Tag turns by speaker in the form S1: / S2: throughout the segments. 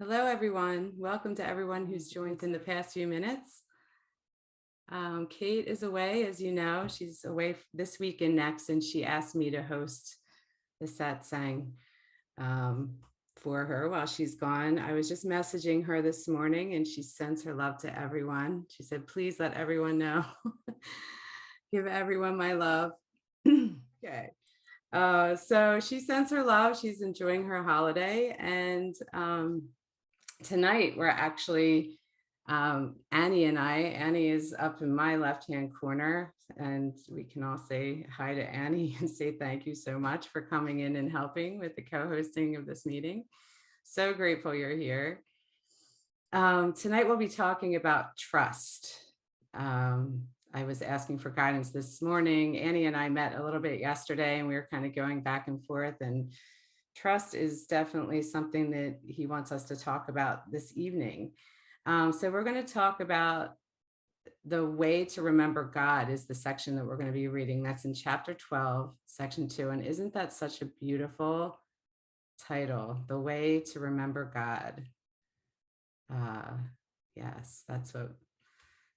S1: Hello, everyone. Welcome to everyone who's joined in the past few minutes. Cate is away, as you know. She's away this week and next, and she asked me to host the Satsang for her while she's gone. I was just messaging her this morning, and she sends her love to everyone. She said, please let everyone know. Give everyone my love. Okay. So she sends her love. She's enjoying her holiday. And tonight we're actually, Annie and Annie is up in my left-hand corner, and we can all say hi to Annie and say thank you so much for coming in and helping with the co-hosting of this meeting. So grateful you're here. Tonight we'll be talking about trust. I was asking for guidance this morning. Annie and I met a little bit yesterday, and we were kind of going back and forth, and trust is definitely something that he wants us to talk about this evening. So we're going to talk about the way to remember God is the section that we're going to be reading. That's in chapter 12, section 2. And isn't that such a beautiful title? The way to remember God. Yes, that's what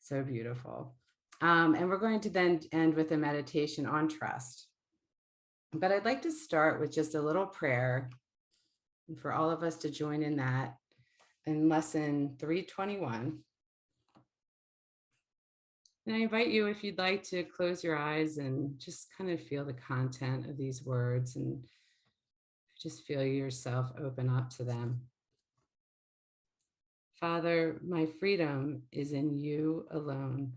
S1: so beautiful. And we're going to then end with a meditation on trust. But I'd like to start with just a little prayer and for all of us to join in that in lesson 321. And I invite you, if you'd like, to close your eyes and just kind of feel the content of these words and just feel yourself open up to them. Father, my freedom is in you alone.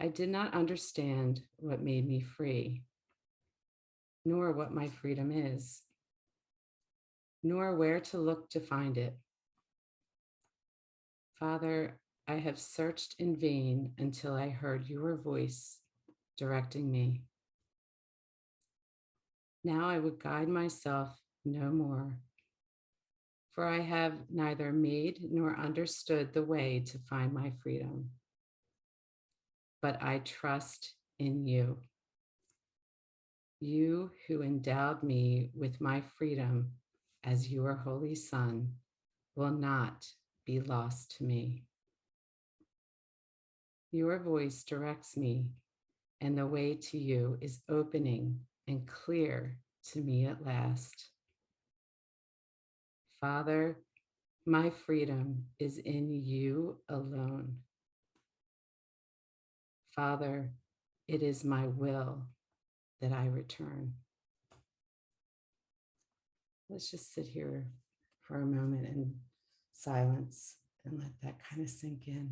S1: I did not understand what made me free, nor what my freedom is, nor where to look to find it. Father, I have searched in vain until I heard your voice directing me. Now I would guide myself no more, for I have neither made nor understood the way to find my freedom. But I trust in you. You who endowed me with my freedom as your holy Son will not be lost to me. Your voice directs me, and the way to you is opening and clear to me at last. Father, my freedom is in you alone. Father, it is my will that I return. Let's just sit here for a moment in silence and let that kind of sink in.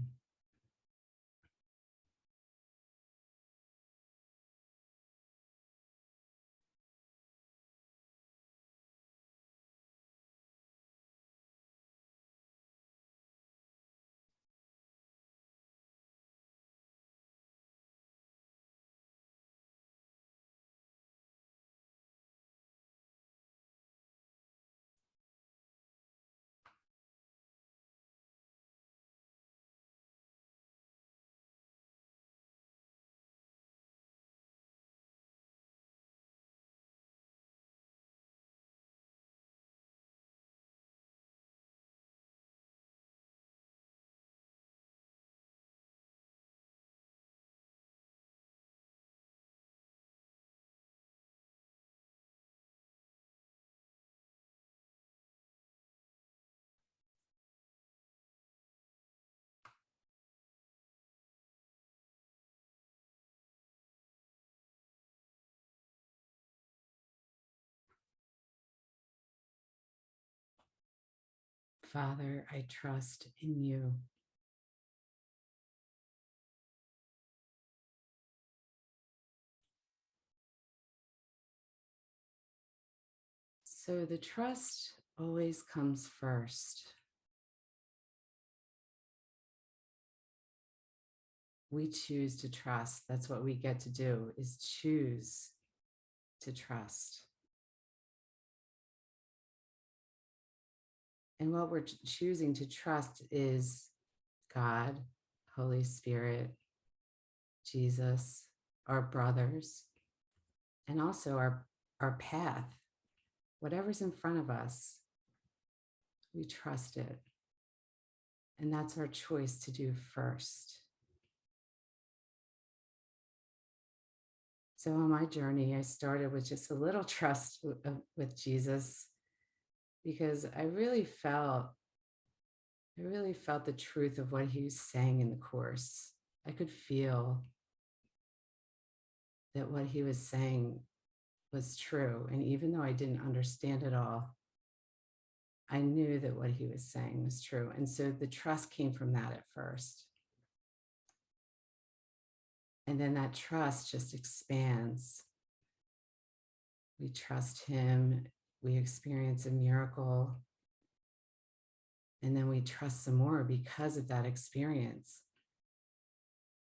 S1: Father, I trust in you. So the trust always comes first. We choose to trust. That's what we get to do, is choose to trust. And what we're choosing to trust is God, Holy Spirit, Jesus, our brothers, and also our path, whatever's in front of us. we trust it. And that's our choice to do first. So on my journey, I started with just a little trust with Jesus, because I really felt the truth of what he was saying in the Course. I could feel that what he was saying was true. And even though I didn't understand it all, I knew that what he was saying was true. And so the trust came from that at first. And then that trust just expands. We trust him, we experience a miracle, and then we trust some more because of that experience.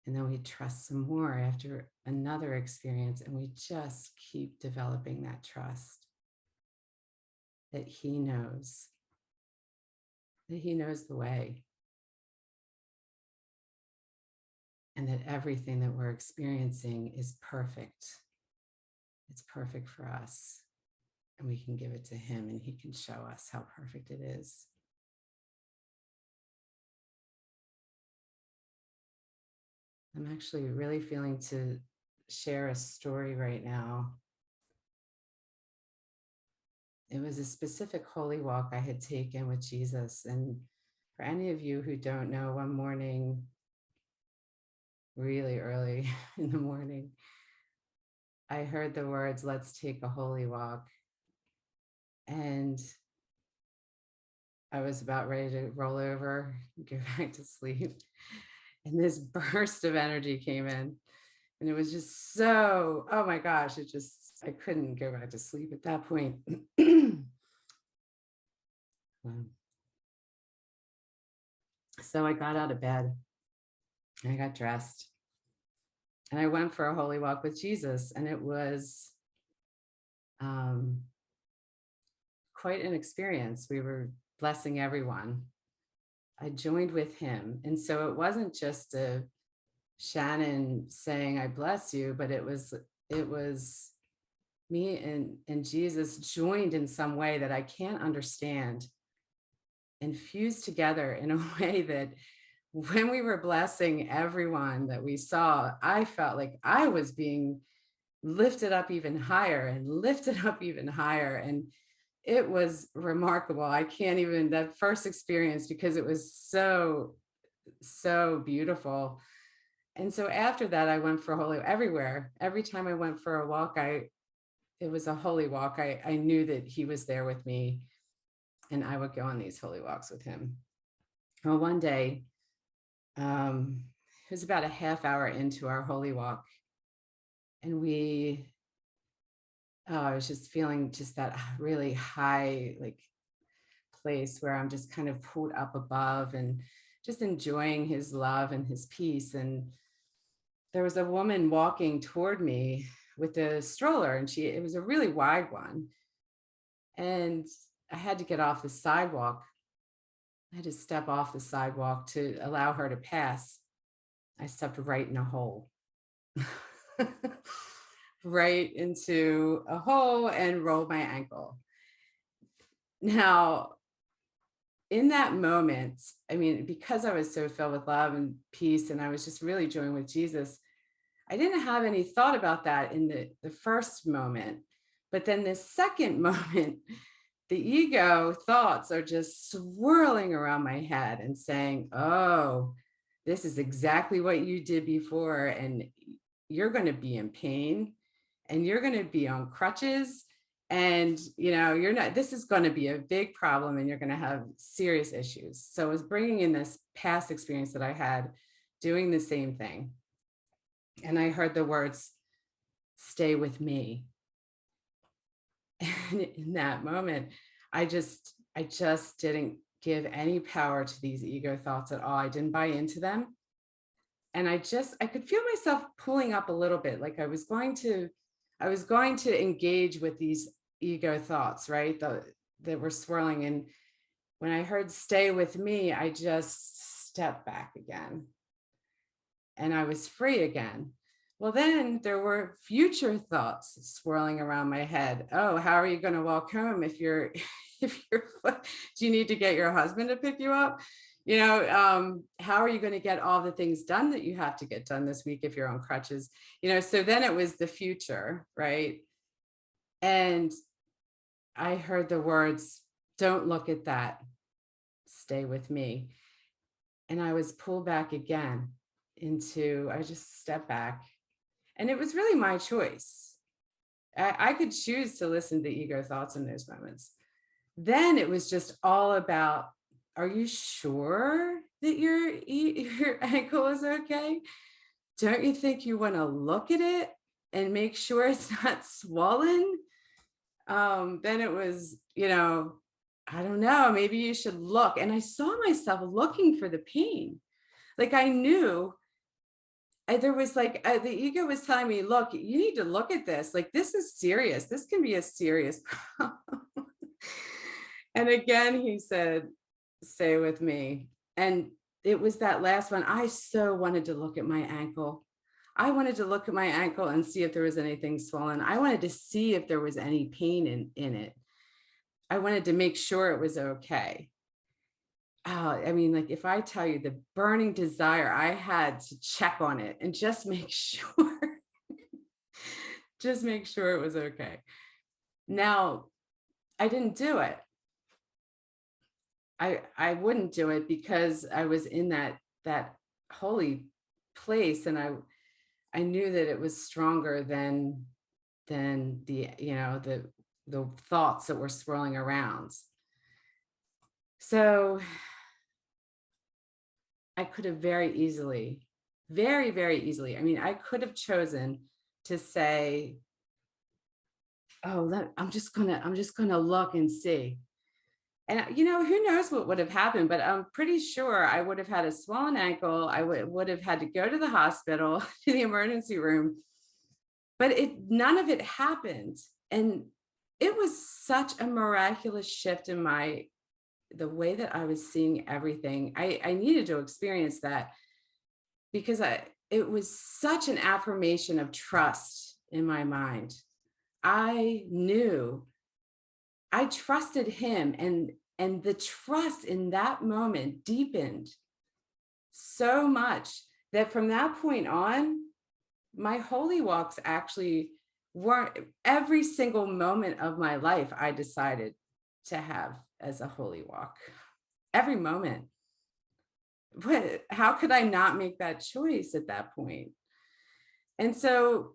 S1: And then we trust some more after another experience, and we just keep developing that trust that he knows the way, and that everything that we're experiencing is perfect. It's perfect for us, and we can give it to him, and he can show us how perfect it is. I'm actually really feeling to share a story right now. It was a specific holy walk I had taken with Jesus. And for any of you who don't know, one morning, really early in the morning, I heard the words, "Let's take a holy walk." And I was about ready to roll over and go back to sleep. And this burst of energy came in. And it was just so, oh my gosh, I couldn't go back to sleep at that point. So I got out of bed and I got dressed and I went for a holy walk with Jesus. And it was quite an experience. We were blessing everyone. I joined with him. And so it wasn't just a Shannon saying, "I bless you," but it was me and Jesus joined in some way that I can't understand, and fused together in a way that when we were blessing everyone that we saw, I felt like I was being lifted up even higher and lifted up even higher. And it was remarkable. I can't even, that first experience, because it was so, so beautiful. And so after that, I went for holy everywhere. Every time I went for a walk, it was a holy walk. I knew that he was there with me, and I would go on these holy walks with him. Well, one day, it was about a half hour into our holy walk, and I was just feeling just that really high, like, place where I'm just kind of pulled up above and just enjoying his love and his peace. And there was a woman walking toward me with a stroller, and it was a really wide one. And I had to get off the sidewalk. I had to step off the sidewalk to allow her to pass. I stepped right in a hole, right into a hole, and rolled my ankle. Now, in that moment, I mean, because I was so filled with love and peace, and I was just really joining with Jesus, I didn't have any thought about that in the first moment. But then the second moment, the ego thoughts are just swirling around my head and saying, "Oh, this is exactly what you did before, and you're going to be in pain, and you're going to be on crutches, and you're not, this is going to be a big problem, and you're going to have serious issues." So I was bringing in this past experience that I had doing the same thing. And I heard the words, "Stay with me." And in that moment, I just didn't give any power to these ego thoughts at all. I didn't buy into them. And I could feel myself pulling up a little bit, like I was going to engage with these ego thoughts, right? That were swirling. And when I heard "stay with me," I just stepped back again. And I was free again. Well, then there were future thoughts swirling around my head. "Oh, how are you going to walk home if you're if your foot, do you need to get your husband to pick you up? How are you going to get all the things done that you have to get done this week if you're on crutches? So then it was the future, right? And I heard the words, don't look at that, stay with me. And I was pulled back again I just stepped back. And it was really my choice. I could choose to listen to ego thoughts in those moments. Then it was just all about, are you sure that your ankle is okay? Don't you think you want to look at it and make sure it's not swollen? Then it was, I don't know, maybe you should look. And I saw myself looking for the pain. Like I knew there was the ego was telling me, look, you need to look at this. Like, this is serious. This can be a serious problem. And again, he said, stay with me. And it was that last one. I so wanted to look at my ankle. I wanted to look at my ankle and see if there was anything swollen. I wanted to see if there was any pain in it. I wanted to make sure it was okay. I mean, like if I tell you the burning desire I had to check on it and just make sure, just make sure it was okay. Now, I didn't do it. I wouldn't do it because I was in that holy place, and I knew that it was stronger than the thoughts that were swirling around. So I could have very easily, very, very easily, I mean, I could have chosen to say, oh, I'm just gonna look and see. And who knows what would have happened, but I'm pretty sure I would have had a swollen ankle. I would have had to go to the hospital, to the emergency room, but none of it happened. And it was such a miraculous shift in the way that I was seeing everything. I needed to experience that because it was such an affirmation of trust in my mind. I knew, I trusted him, and the trust in that moment deepened so much that from that point on, my holy walks actually weren't, every single moment of my life I decided to have as a holy walk, every moment. But how could I not make that choice at that point? And so,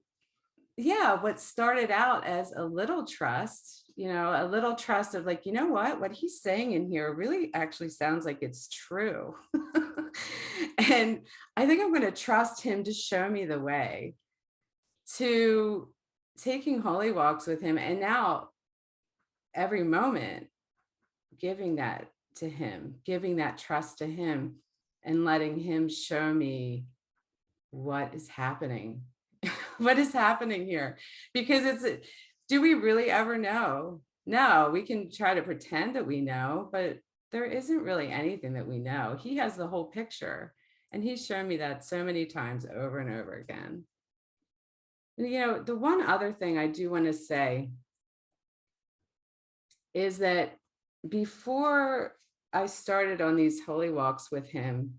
S1: yeah, what started out as a little trust, a little trust of like, what he's saying in here really actually sounds like it's true. And I think I'm going to trust him to show me the way, to taking holy walks with him. And now every moment, giving that to him, giving that trust to him, and letting him show me what is happening. What is happening here? Because do we really ever know? No, we can try to pretend that we know, but there isn't really anything that we know. He has the whole picture, and he's shown me that so many times over and over again. And, the one other thing I do want to say is that before I started on these holy walks with him,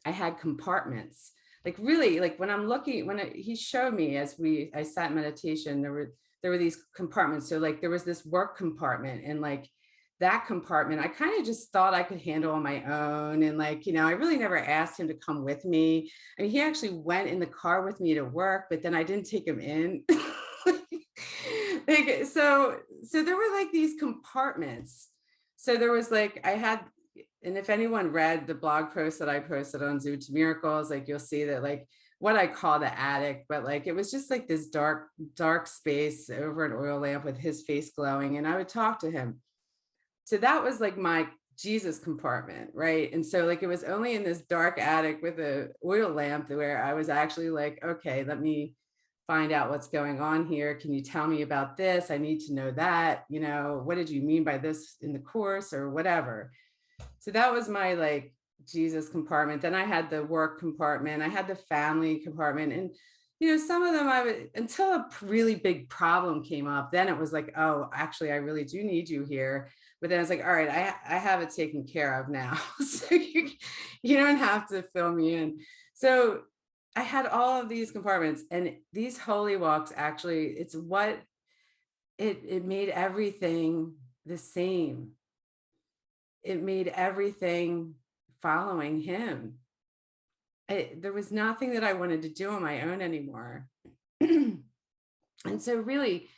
S1: I had compartments. Like really, like when I'm looking, he showed me as I sat in meditation, there were these compartments. So like there was this work compartment, and like that compartment, I kind of just thought I could handle on my own. And like, I really never asked him to come with me. I mean, he actually went in the car with me to work, but then I didn't take him in. So there were like these compartments. So there was like, and if anyone read the blog post that I posted on Zoo to Miracles, like you'll see that like what I call the attic, but like, it was just like this dark space over an oil lamp with his face glowing. And I would talk to him. So that was like my Jesus compartment, right? And so like, it was only in this dark attic with a oil lamp where I was actually like, okay, let me find out what's going on here. Can you tell me about this? I need to know that, what did you mean by this in the course or whatever? So that was my like Jesus compartment. Then I had the work compartment, I had the family compartment. And, some of them until a really big problem came up, then it was like, oh, actually, I really do need you here. But then I was like, all right, I have it taken care of now. So you don't have to fill me in. So I had all of these compartments, and these holy walks, actually, it's what it made everything the same. It made everything following him. There was nothing that I wanted to do on my own anymore. And so really,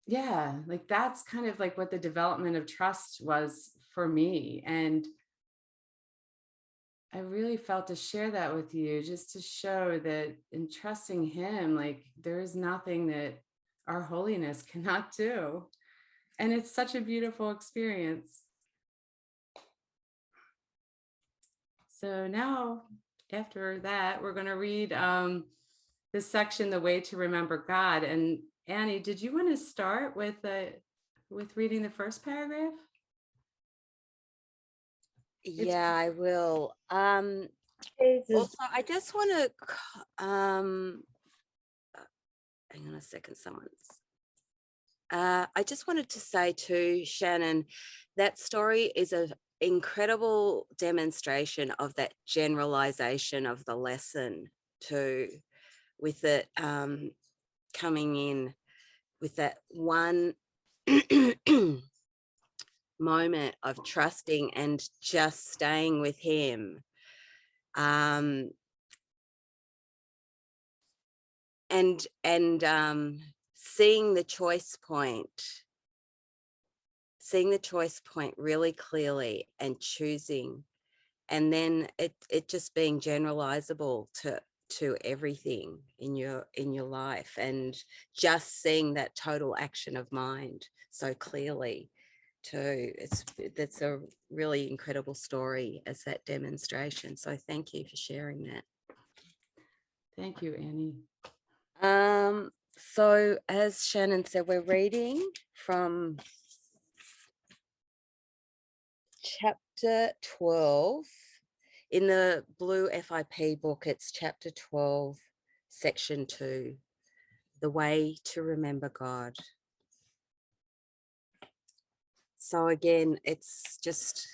S1: yeah, like that's kind of like what the development of trust was for me. And I really felt to share that with you, just to show that in trusting him, like there is nothing that our holiness cannot do. And it's such a beautiful experience. So now, after that, we're going to read this section, "The Way to Remember God." And Annie, did you want to start with reading the first paragraph?
S2: Yeah, I will. Also, I just want to hang on a second, I just wanted to say to Shannon, that story is an incredible demonstration of that generalization of the lesson too, with it coming in with that one moment of trusting and just staying with him. And seeing the choice point really clearly and choosing, and then it just being generalizable to everything in your life, and just seeing that total action of mind so clearly too. That's a really incredible story as that demonstration. So thank you for sharing that.
S1: Thank you, Annie.
S2: So as Shannon said, we're reading from chapter 12. In the blue FIP book, it's chapter 12, section 2, The Way to Remember God. So again, it's just,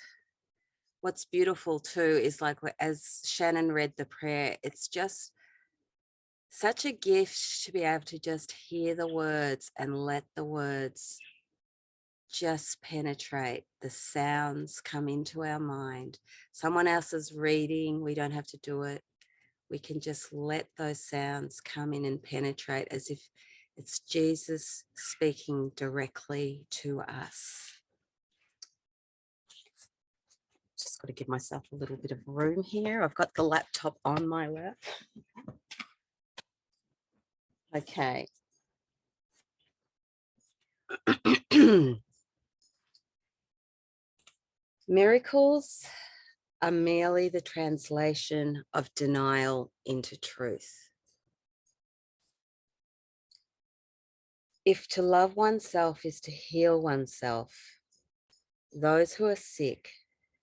S2: what's beautiful too is, like, as Shannon read the prayer, it's just such a gift to be able to just hear the words and let the words just penetrate. The sounds come into our mind. Someone else is reading, we don't have to do it. We can just let those sounds come in and penetrate as if it's Jesus speaking directly to us. Just got to give myself a little bit of room here. I've got the laptop on my lap. Okay. Miracles are merely the translation of denial into truth. If to love oneself is to heal oneself, those who are sick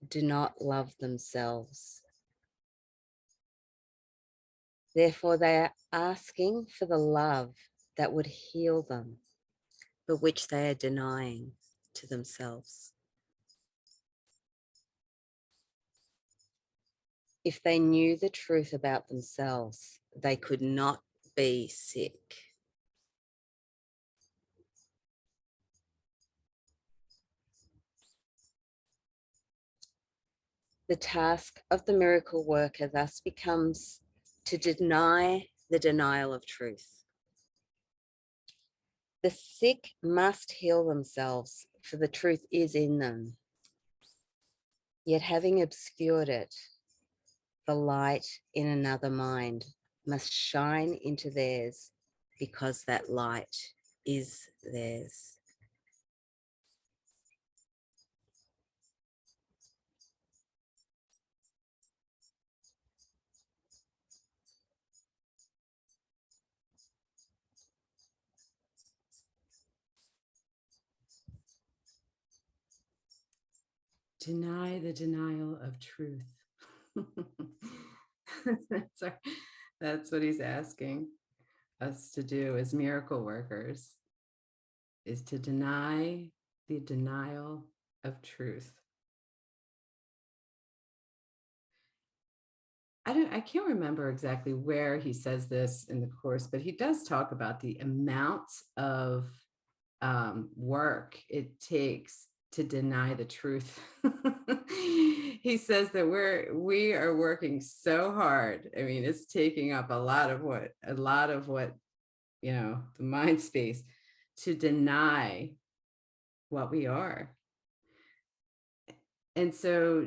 S2: do not love themselves. Therefore, they are asking for the love that would heal them, but which they are denying to themselves. If they knew the truth about themselves, they could not be sick. The task of the miracle worker thus becomes to deny the denial of truth. The sick must heal themselves, for the truth is in them. Yet having obscured it, the light in another mind must shine into theirs, because that light is theirs.
S1: Deny the denial of truth. That's what he's asking us to do as miracle workers, is to deny the denial of truth. I can't remember exactly where he says this in the course, but he does talk about the amount of work it takes to deny the truth. He says that we are working so hard. I mean, it's taking up a lot of what, the mind space to deny what we are. And so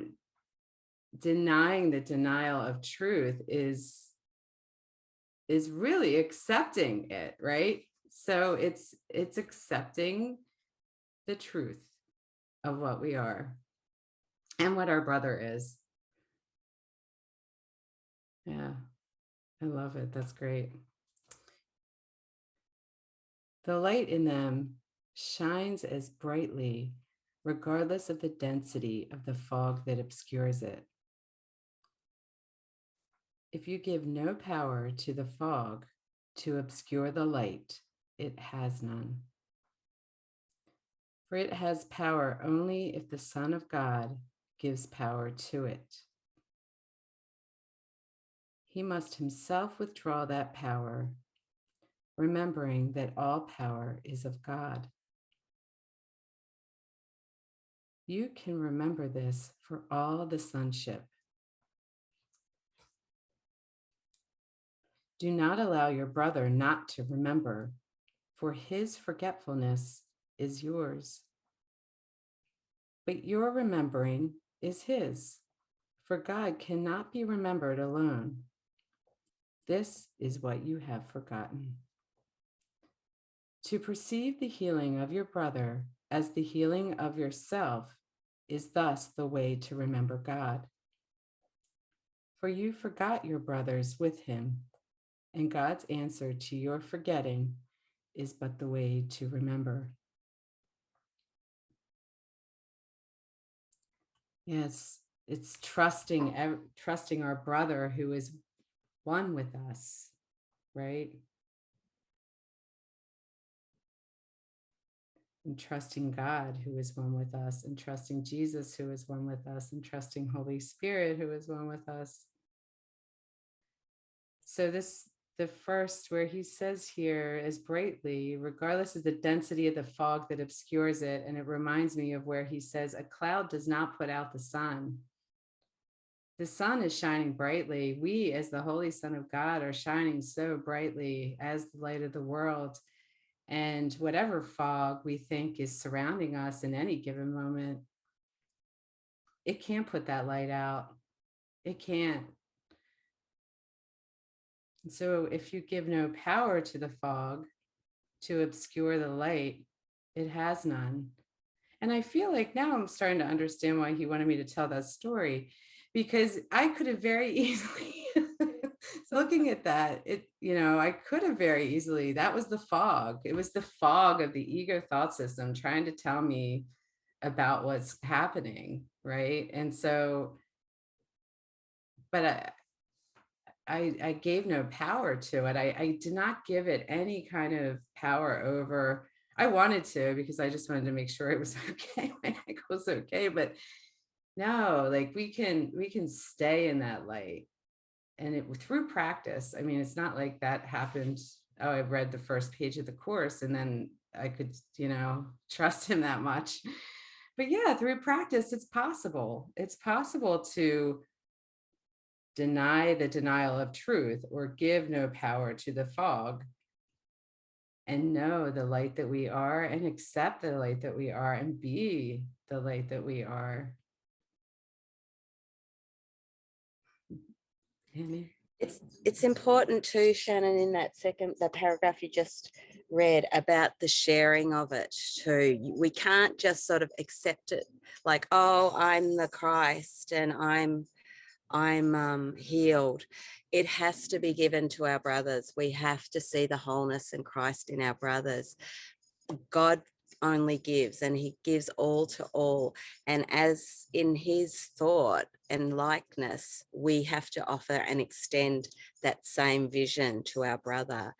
S1: denying the denial of truth is really accepting it, right? So it's accepting the truth of what we are and what our brother is. Yeah, I love it. That's great. The light in them shines as brightly, regardless of the density of the fog that obscures it. If you give no power to the fog to obscure the light, it has none. For it has power only if the Son of God gives power to it. He must himself withdraw that power, remembering that all power is of God. You can remember this for all the sonship. Do not allow your brother not to remember, for his forgetfulness is yours. But your remembering is his, for God cannot be remembered alone. This is what you have forgotten. To perceive the healing of your brother as the healing of yourself is thus the way to remember God. For you forgot your brothers with him, and God's answer to your forgetting is but the way to remember. Yes, it's trusting our brother who is one with us, right? And trusting God who is one with us, and trusting Jesus who is one with us, and trusting Holy Spirit who is one with us. So the first where he says here is brightly, regardless of the density of the fog that obscures it. And it reminds me of where he says, a cloud does not put out the sun. The sun is shining brightly. We, as the Holy Son of God, are shining so brightly as the light of the world. And whatever fog we think is surrounding us in any given moment, it can't put that light out. It can't. And so if you give no power to the fog to obscure the light, it has none. And I feel like now I'm starting to understand why he wanted me to tell that story, because I could have very easily, looking at that, I could have very easily, that was the fog. It was the fog of the ego thought system trying to tell me about what's happening, right? And so, but I gave no power to it. I did not give it any kind of power over. I wanted to, because I just wanted to make sure it was okay. My neck was okay. But no, like we can stay in that light. And it through practice. I mean, it's not like that happened. Oh, I read the first page of the course and then I could, trust him that much. But yeah, through practice, it's possible. It's possible to deny the denial of truth or give no power to the fog and know the light that we are and accept the light that we are and be the light that we are. Annie?
S2: It's important too, Shannon, in the paragraph you just read about the sharing of it too. We can't just sort of accept it like, oh, I'm the Christ and I'm healed. It has to be given to our brothers. We have to see the wholeness in Christ in our brothers. God only gives, and he gives all to all. And as in his thought and likeness, we have to offer and extend that same vision to our brother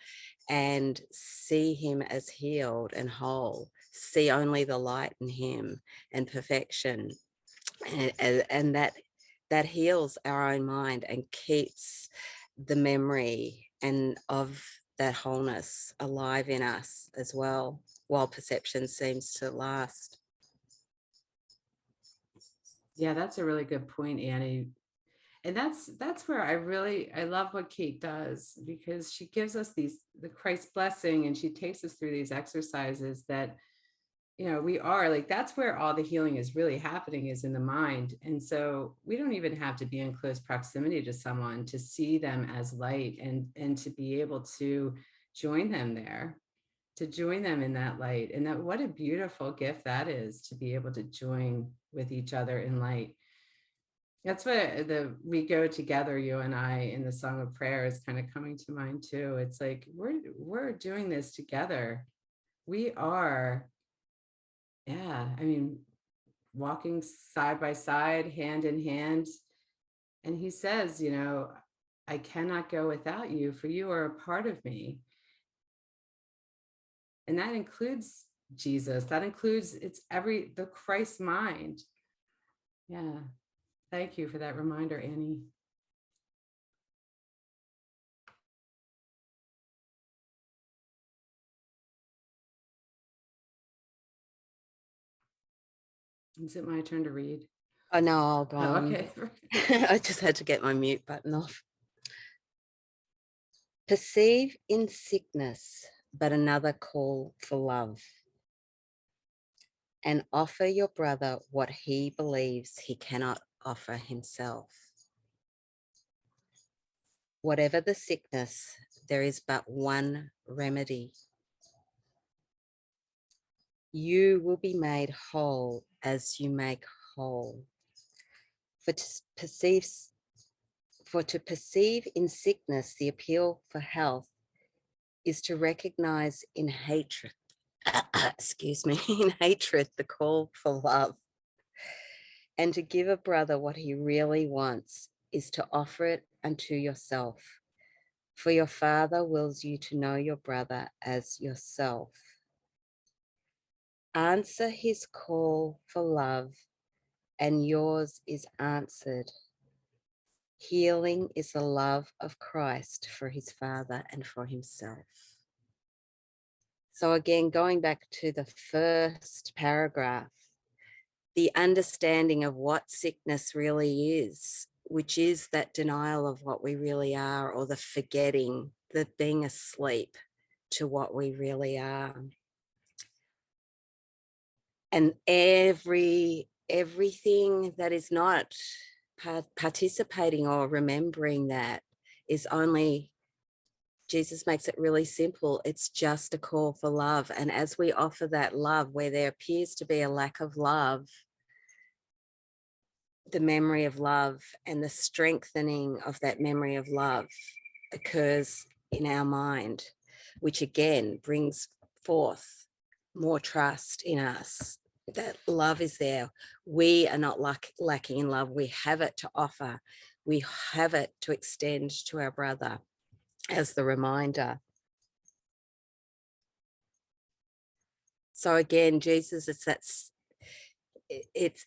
S2: and see him as healed and whole see only the light in him and perfection, and that heals our own mind and keeps the memory and of that wholeness alive in us as well, while perception seems to last.
S1: Yeah, that's a really good point, Annie. And that's where I love what Cate does, because she gives us the Christ blessing, and she takes us through these exercises that, we are like, that's where all the healing is really happening, is in the mind. And so we don't even have to be in close proximity to someone to see them as light, and to be able to join them there, to join them in that light. And that, what a beautiful gift that is, to be able to join with each other in light. That's what we go together, you and I, in the Song of Prayer is kind of coming to mind too. It's like, we're doing this together. We are, yeah, I mean, walking side by side, hand in hand. And he says, I cannot go without you, for you are a part of me. And that includes Jesus. That includes, it's the Christ mind. Yeah. Thank you for that reminder, Annie. Is it my turn to read?
S2: Oh no, I'll go on.
S1: Okay.
S2: I just had to get my mute button off. Perceive in sickness but another call for love, and offer your brother what he believes he cannot offer himself. Whatever the sickness, there is but one remedy. You will be made whole as you make whole. For to perceive in sickness the appeal for health is to recognize in hatred, excuse me, in hatred the call for love. And to give a brother what he really wants is to offer it unto yourself. For your Father wills you to know your brother as yourself. Answer his call for love, and yours is answered. Healing is the love of Christ for his Father and for himself. So again, going back to the first paragraph, the understanding of what sickness really is, which is that denial of what we really are, or the forgetting, the being asleep to what we really are. And everything that is not participating or remembering that is only, Jesus makes it really simple. It's just a call for love. And as we offer that love where there appears to be a lack of love, the memory of love and the strengthening of that memory of love occurs in our mind, which again brings forth more trust in us that love is there. We are not lacking in love. We have it to offer. We have it to extend to our brother as the reminder. So again, Jesus,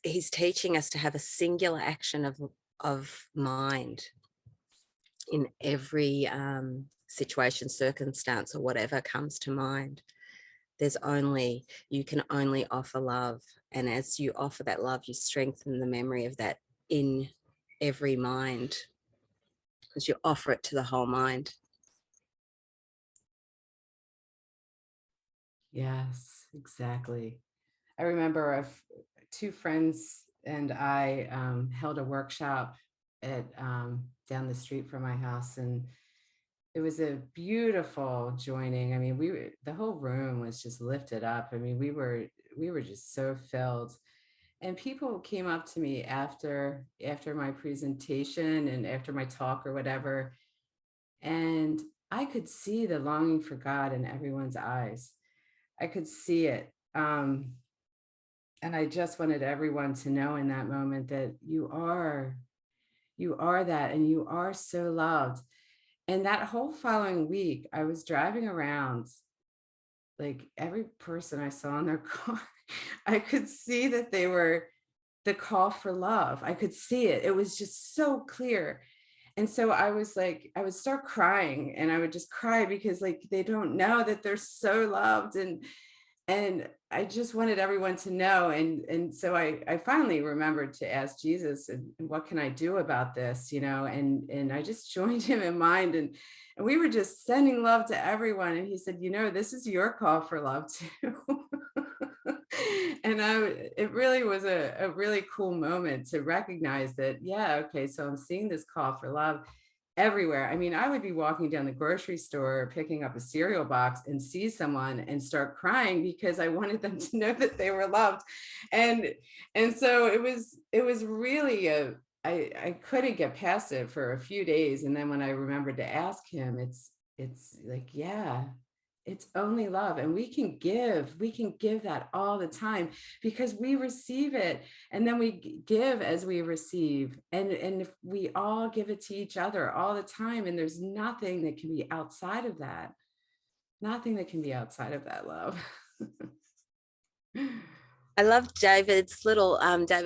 S2: he's teaching us to have a singular action of mind in every situation, circumstance, or whatever comes to mind. You can only offer love. And as you offer that love, you strengthen the memory of that in every mind, because you offer it to the whole mind.
S1: Yes, exactly. I remember two friends and I held a workshop at down the street from my house, and it was a beautiful joining. I mean, the whole room was just lifted up. I mean, we were just so filled. And people came up to me after my presentation and after my talk or whatever, and I could see the longing for God in everyone's eyes. I could see it. And I just wanted everyone to know in that moment that you are that, and you are so loved. And that whole following week, I was driving around like every person I saw in their car, I could see that they were the call for love. I could see it. It was just so clear. And so I was like, I would start crying, and I would just cry because like they don't know that they're so loved. And I just wanted everyone to know. And so I finally remembered to ask Jesus, and what can I do about this, and I just joined him in mind, and we were just sending love to everyone. And he said, this is your call for love too. And it really was a really cool moment to recognize that, yeah, okay, so I'm seeing this call for love everywhere. I mean, I would be walking down the grocery store, picking up a cereal box, and see someone and start crying because I wanted them to know that they were loved. And so it was really I couldn't get past it for a few days. And then when I remembered to ask him, it's like, yeah, it's only love. And we can give that all the time because we receive it, and then we give as we receive. And if we all give it to each other all the time, and there's nothing that can be outside of that, love.
S2: I love David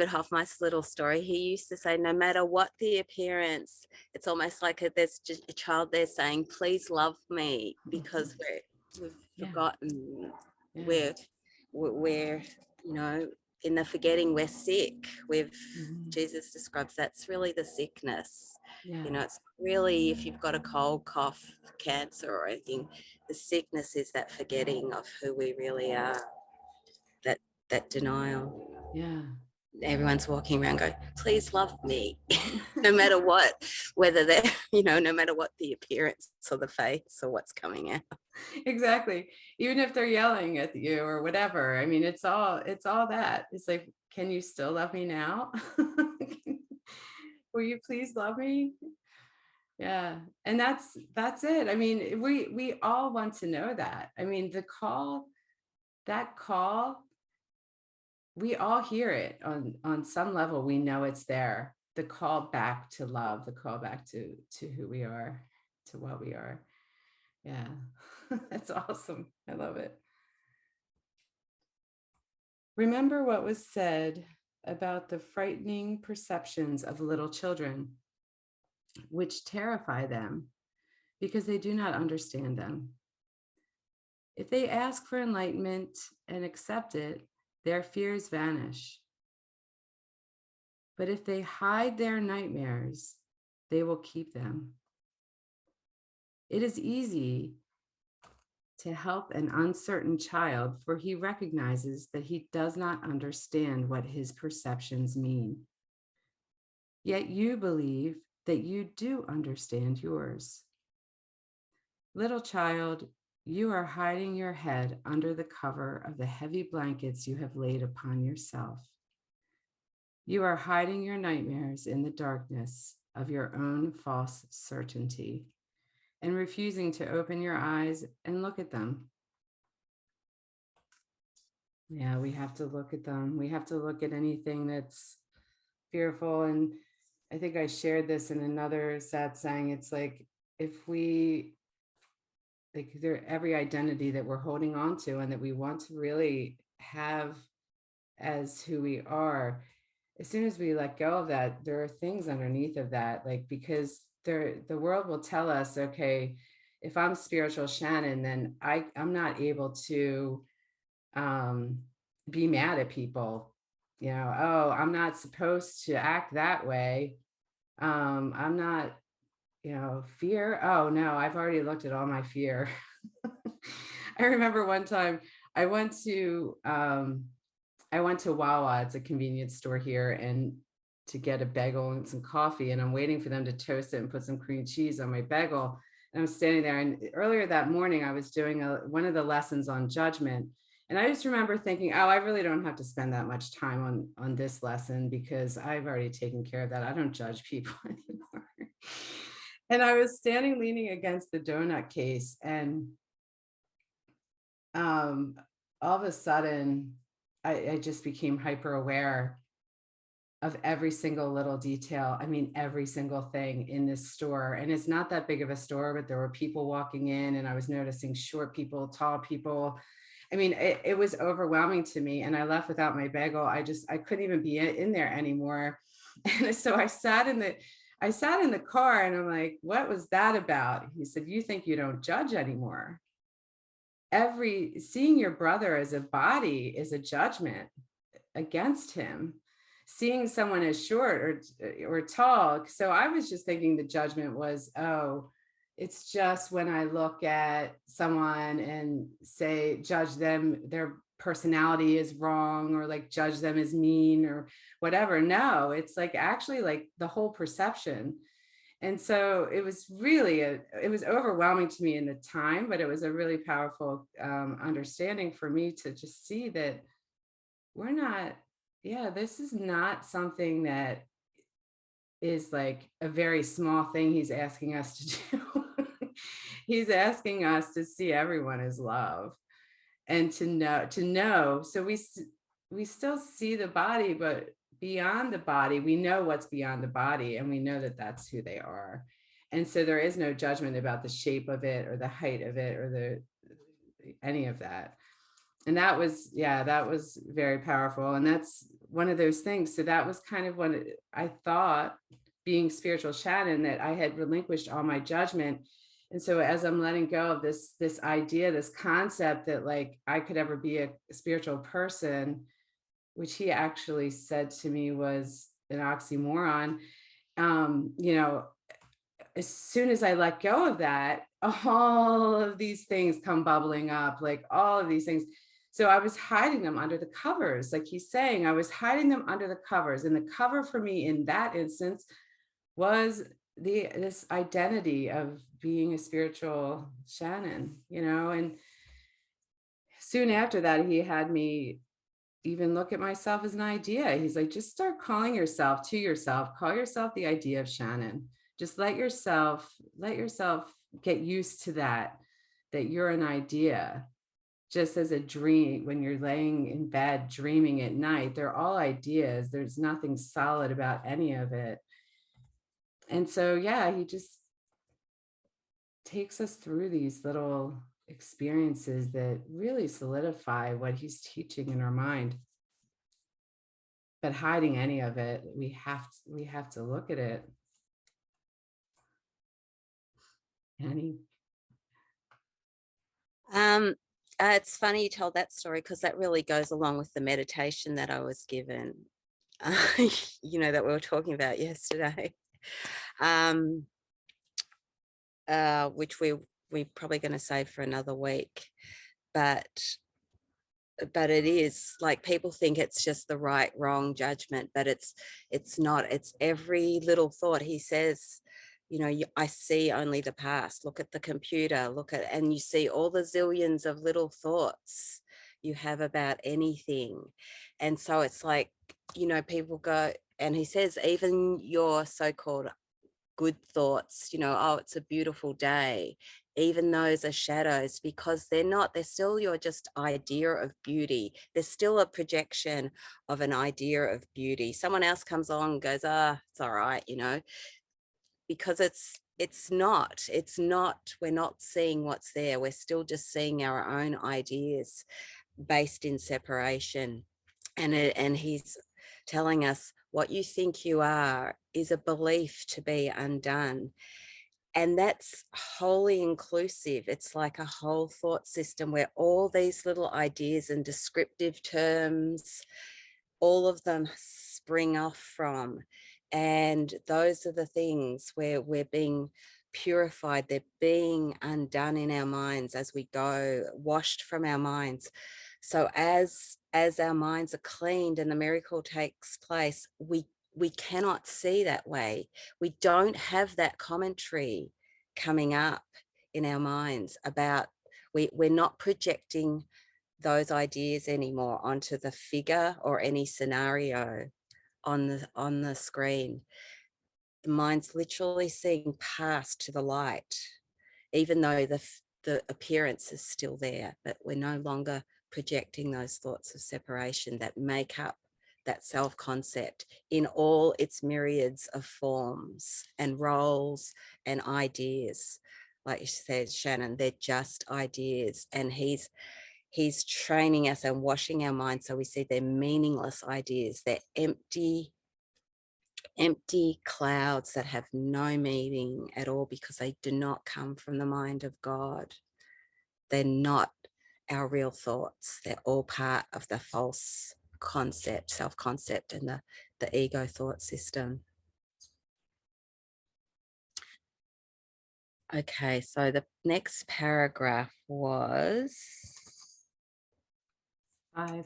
S2: Hoffmeister's little story. He used to say, no matter what the appearance, it's almost like there's just a child there saying, please love me, because we've
S1: Yeah,
S2: forgotten.
S1: yeah.
S2: We're in the forgetting, we're sick.
S1: Mhm.
S2: Jesus describes that's really the sickness.
S1: Yeah,
S2: It's really, if you've got a cold, cough, cancer or anything, the sickness is that forgetting of who we really are, that denial.
S1: yeah.
S2: Everyone's walking around going, please love me, no matter what, whether they're, no matter what the appearance or the face or what's coming out.
S1: Exactly. Even if they're yelling at you or whatever. I mean, it's all that. It's like, can you still love me now? Will you please love me? Yeah. And that's it. I mean, we all want to know that. I mean, that call, we all hear it on some level. We know it's there. The call back to love, the call back to who we are, to what we are. Yeah. That's awesome. I love it. Remember what was said about the frightening perceptions of little children, which terrify them because they do not understand them. If they ask for enlightenment and accept it, their fears vanish. But if they hide their nightmares, they will keep them. It is easy to help an uncertain child, for he recognizes that he does not understand what his perceptions mean. Yet you believe that you do understand yours. Little child, you are hiding your head under the cover of the heavy blankets you have laid upon yourself. You are hiding your nightmares in the darkness of your own false certainty and refusing to open your eyes and look at them. Yeah, we have to look at them. We have to look at anything that's fearful. And I think I shared this in another satsang. It's like, if we, like, every identity that we're holding on to and that we want to really have as who we are, as soon as we let go of that, there are things underneath of that, like, because the world will tell us, okay, if I'm spiritual Shannon, then I'm not able to be mad at people. Oh, I'm not supposed to act that way. I'm not, fear. Oh no, I've already looked at all my fear. I remember one time I went to Wawa. It's a convenience store here, and to get a bagel and some coffee, and I'm waiting for them to toast it and put some cream cheese on my bagel. And I'm standing there, and earlier that morning I was doing one of the lessons on judgment. And I just remember thinking, oh, I really don't have to spend that much time on this lesson because I've already taken care of that. I don't judge people anymore. And I was standing leaning against the donut case, and all of a sudden I just became hyper aware of every single little detail. I mean, every single thing in this store. And it's not that big of a store, but there were people walking in, and I was noticing short people, tall people, I mean, it was overwhelming to me, and I left without my bagel. I couldn't even be in there anymore. And so I sat in the car and I'm like, what was that about? He said, you think you don't judge anymore. Seeing your brother as a body is a judgment against him. Seeing someone as short or tall. So I was just thinking the judgment was, oh, it's just when I look at someone and say, judge them, their personality is wrong, or like judge them as mean or whatever. No, it's like actually like the whole perception. And so it was really it was overwhelming to me in the time, but it was a really powerful understanding for me to just see that we're not, yeah, this is not something that is like a very small thing he's asking us to do. He's asking us to see everyone as love and to know. So we still see the body, but beyond the body, we know what's beyond the body, and we know that that's who they are. And so there is no judgment about the shape of it or the height of it or any of that. And that was, yeah, that was very powerful. And that's one of those things. So that was kind of when I thought, being spiritual Shannon, that I had relinquished all my judgment. And so as I'm letting go of this idea, this concept that like I could ever be a spiritual person, which he actually said to me was an oxymoron, you know, as soon as I let go of that, all of these things come bubbling up, like all of these things. So I was hiding them under the covers. Like he's saying, I was hiding them under the covers. And the cover for me in that instance was this identity of being a spiritual Shannon, you know. And soon after that, he had me even look at myself as an idea. He's like, just start calling yourself to yourself, call yourself the idea of Shannon. Just let yourself get used to that you're an idea. Just as a dream, when you're laying in bed dreaming at night, they're all ideas. There's nothing solid about any of it. And so, yeah, he just takes us through these little experiences that really solidify what he's teaching in our mind. But hiding any of it, we have to look at it. Annie.
S2: It's funny you told that story, because that really goes along with the meditation that I was given, that we were talking about yesterday, which we're probably going to save for another week. But it is like, people think it's just the right, wrong judgment, but it's not. It's every little thought. He says, I see only the past. Look at the computer, and you see all the zillions of little thoughts you have about anything. And so it's like, people go, and he says, even your so-called good thoughts, oh, it's a beautiful day, even those are shadows, because they're still your just idea of beauty. There's still a projection of an idea of beauty. Someone else comes along and goes, it's all right, because it's not, we're not seeing what's there. We're still just seeing our own ideas based in separation. And he's telling us, what you think you are is a belief to be undone. And that's wholly inclusive. It's like a whole thought system where all these little ideas and descriptive terms, all of them spring off from. And those are the things where we're being purified. They're being undone in our minds as we go, washed from our minds. So as our minds are cleaned and the miracle takes place, we cannot see that way. We don't have that commentary coming up in our minds about, we're not projecting those ideas anymore onto the figure or any scenario on the screen. The mind's literally seeing past to the light, even though the appearance is still there, but we're no longer projecting those thoughts of separation that make up that self-concept in all its myriads of forms and roles and ideas. Like you said, Shannon, they're just ideas. And he's He's training us and washing our minds so we see they're meaningless ideas. They're empty clouds that have no meaning at all because they do not come from the mind of God. They're not our real thoughts. They're all part of the false concept, self-concept, and the ego thought system. Okay, so the next paragraph was
S1: 5.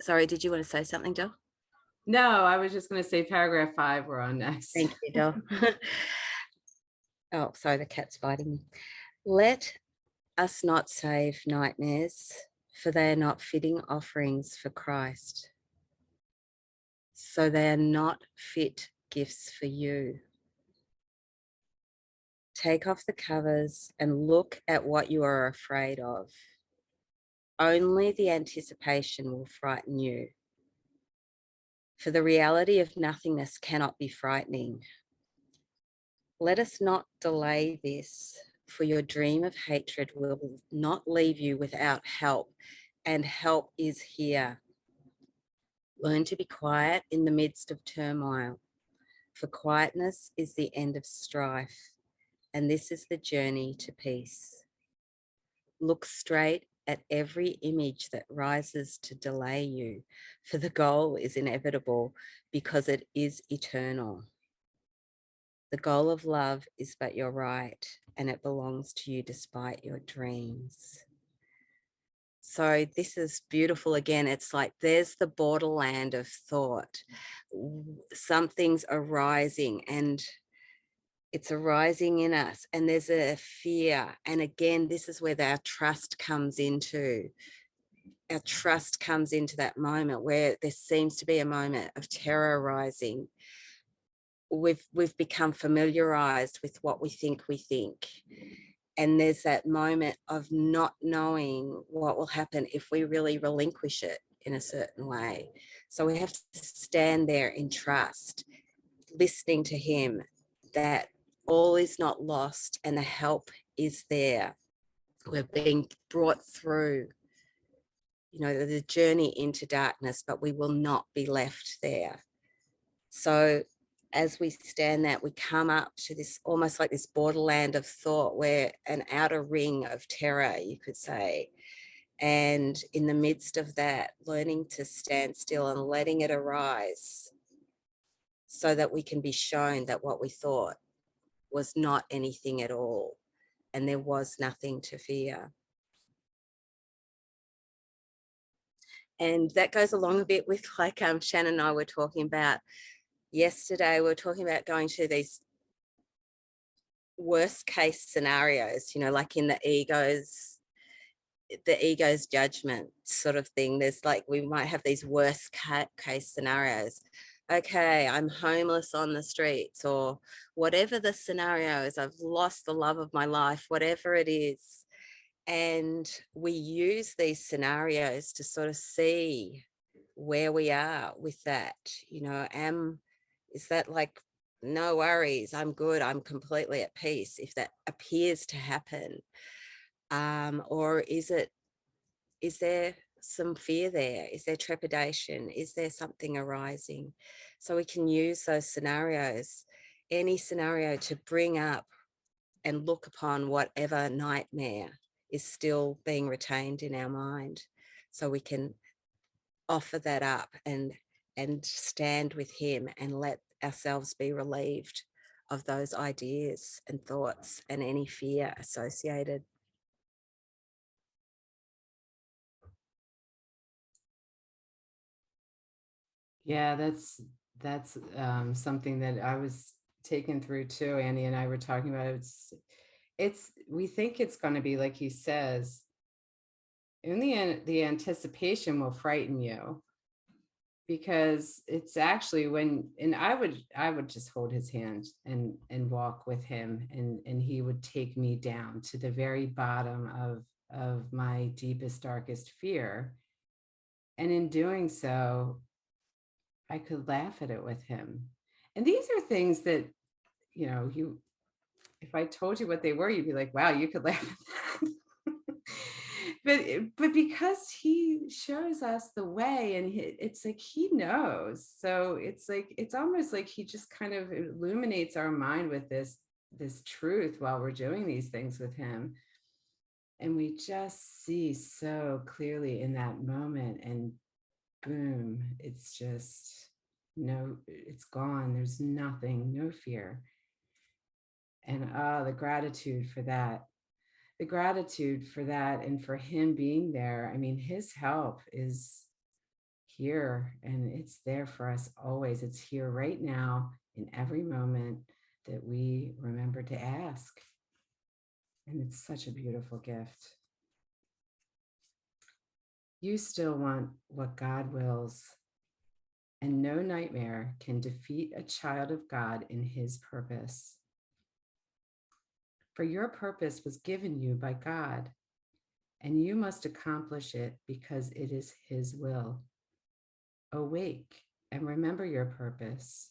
S2: Sorry, did you want to say something, Del?
S1: No, I was just going to say paragraph 5 we're on next.
S2: Thank you, Del. Oh, sorry, the cat's biting me. Let us not save nightmares, for they are not fitting offerings for Christ. So they are not fit gifts for you. Take off the covers and look at what you are afraid of. Only the anticipation will frighten you. For the reality of nothingness cannot be frightening. Let us not delay this, for your dream of hatred will not leave you without help, and help is here. Learn to be quiet in the midst of turmoil, for quietness is the end of strife, and this is the journey to peace. Look straight at every image that rises to delay you, for the goal is inevitable because it is eternal. The goal of love is but your right, and it belongs to you despite your dreams. So this is beautiful. Again, it's like there's the borderland of thought. Something's arising and it's arising in us, and there's a fear. And again, this is where our trust comes into. Our trust comes into that moment where there seems to be a moment of terror rising. We've become familiarized with what we think. And there's that moment of not knowing what will happen if we really relinquish it in a certain way. So we have to stand there in trust, listening to him, that all is not lost and the help is there. We're being brought through, the journey into darkness, but we will not be left there. So as we stand that, we come up to this almost like this borderland of thought, where an outer ring of terror, you could say. And in the midst of that, learning to stand still and letting it arise so that we can be shown that what we thought was not anything at all and there was nothing to fear. And that goes along a bit with like Shannon and I were talking about yesterday. We were talking about going to these worst case scenarios, like in the ego's judgment sort of thing. There's like, we might have these worst case scenarios. Okay, I'm homeless on the streets, or whatever the scenario is, I've lost the love of my life, whatever it is. And we use these scenarios to sort of see where we are with that. Is that like, no worries, I'm good, I'm completely at peace, if that appears to happen? Or is there some fear there? Is there trepidation? Is there something arising? So we can use those scenarios, any scenario, to bring up and look upon whatever nightmare is still being retained in our mind, so we can offer that up and stand with him and let ourselves be relieved of those ideas and thoughts and any fear associated.
S1: Yeah, that's something that I was taken through too. Annie and I were talking about. We think it's going to be like he says. In the end, the anticipation will frighten you, because it's actually and I would just hold his hand and walk with him, and he would take me down to the very bottom of my deepest, darkest fear. And in doing so, I could laugh at it with him. And these are things that, if I told you what they were, you'd be like, wow, you could laugh at that. but because he shows us the way, and it's like he knows, so it's like it's almost like he just kind of illuminates our mind with this truth while we're doing these things with him, and we just see so clearly in that moment, and boom, it's just no, it's gone. There's nothing, no fear. And the gratitude for that, the gratitude for that, and for him being there. I mean, his help is here, and it's there for us always. It's here right now in every moment that we remember to ask. And it's such a beautiful gift. You still want what God wills, and no nightmare can defeat a child of God in his purpose. For your purpose was given you by God, and you must accomplish it because it is his will. Awake and remember your purpose,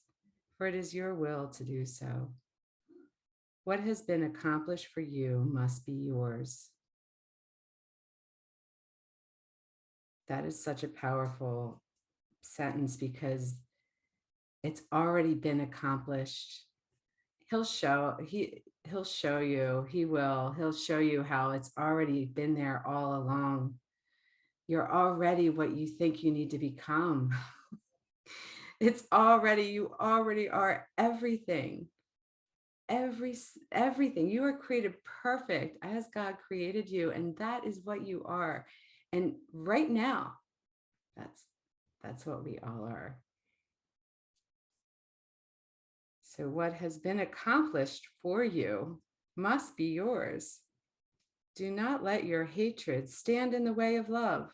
S1: for it is your will to do so. What has been accomplished for you must be yours. That is such a powerful sentence, because it's already been accomplished. He'll show you, he'll show you how it's already been there all along. You're already what you think you need to become. It's already, you already are everything. Everything. You are created perfect as God created you, and that is what you are. And right now, that's what we all are. So what has been accomplished for you must be yours. Do not let your hatred stand in the way of love,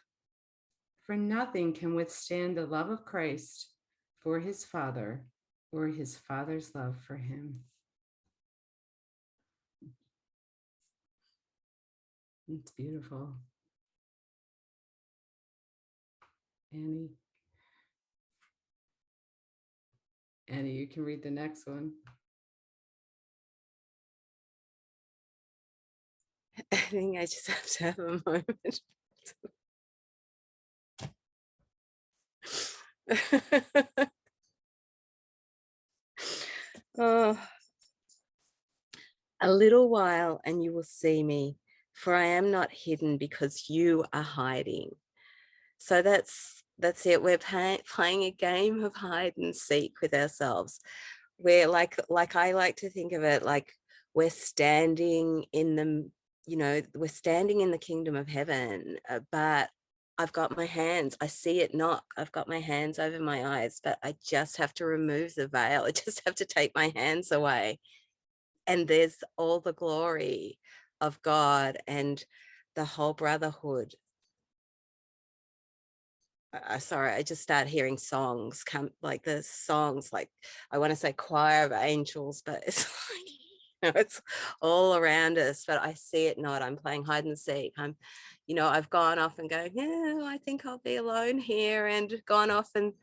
S1: for nothing can withstand the love of Christ for his Father, or his Father's love for him. It's beautiful. Annie, you can read the next one.
S2: I think I just have to have a moment. Oh, a little while and you will see me, for I am not hidden because you are hiding. So that's it. We're playing a game of hide and seek with ourselves. We're like I like to think of it like we're standing in the, we're standing in the kingdom of heaven, but I've got my hands, I see it not, I've got my hands over my eyes, but I just have to remove the veil. I just have to take my hands away. And there's all the glory of God and the whole brotherhood. Sorry, I just start hearing songs come, like the songs, like I want to say choir of angels, but it's like, it's all around us, but I see it not. I'm playing hide and seek. I've gone off and go, yeah, I think I'll be alone here, and gone off, and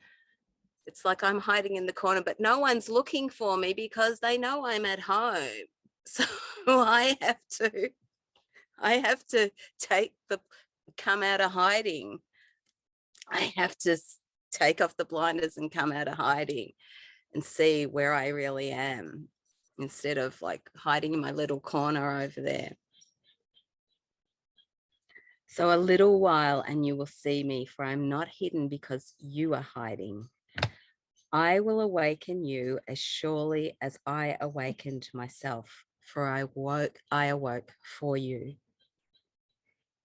S2: it's like I'm hiding in the corner, but no one's looking for me because they know I'm at home. So I have to come out of hiding. I have to take off the blinders and come out of hiding and see where I really am, instead of like hiding in my little corner over there. So a little while and you will see me, for I'm not hidden because you are hiding. I will awaken you as surely as I awakened myself, for I awoke for you.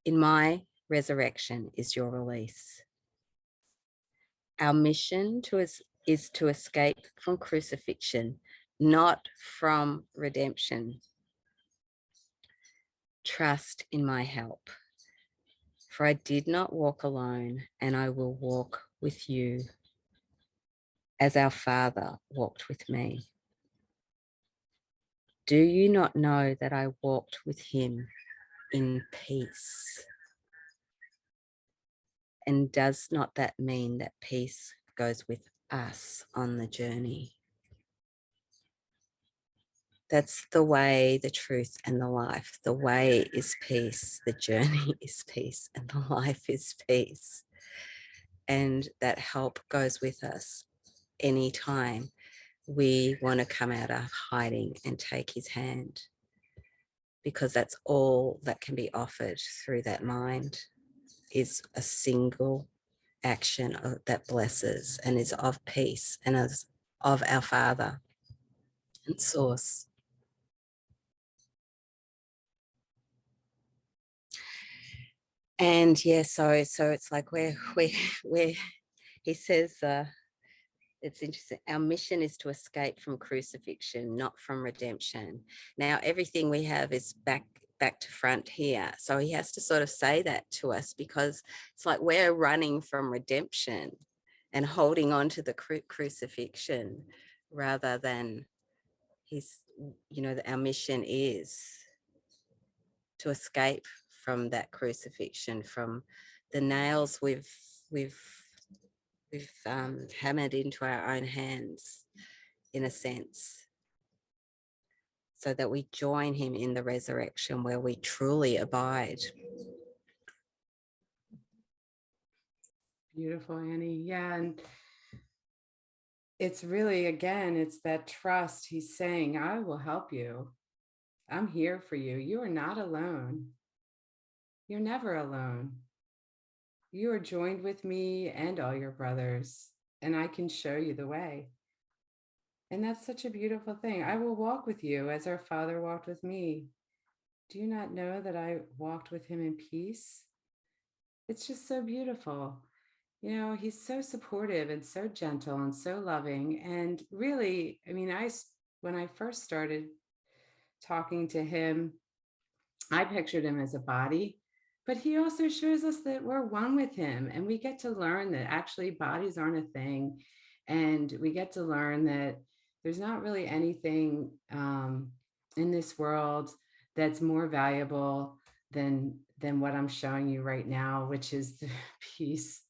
S2: In my resurrection is your release. Our mission is to escape from crucifixion, not from redemption. Trust in my help, for I did not walk alone, and I will walk with you as our Father walked with me. Do you not know that I walked with him in peace? And does not that mean that peace goes with us on the journey? That's the way, the truth, and the life. The way is peace, the journey is peace, and the life is peace. And that help goes with us anytime we want to come out of hiding and take his hand, because that's all that can be offered through that mind, is a single action that blesses and is of peace and is of our Father and Source. And yeah, so it's like where he says, it's interesting. Our mission is to escape from crucifixion, not from redemption. Now, everything we have is back to front here. So he has to sort of say that to us, because it's like we're running from redemption and holding on to the crucifixion, rather than our mission is to escape from that crucifixion, from the nails we've hammered into our own hands, in a sense, so that we join him in the resurrection where we truly abide.
S1: Beautiful, Annie. Yeah. And it's really, again, it's that trust. He's saying, I will help you. I'm here for you. You are not alone. You're never alone. You are joined with me and all your brothers, and I can show you the way. And that's such a beautiful thing. I will walk with you as our Father walked with me. Do you not know that I walked with him in peace? It's just so beautiful. He's so supportive and so gentle and so loving. And really, I mean, when I first started talking to him, I pictured him as a body, but he also shows us that we're one with him, and we get to learn that actually bodies aren't a thing. And we get to learn that there's not really anything in this world that's more valuable than what I'm showing you right now, which is the peace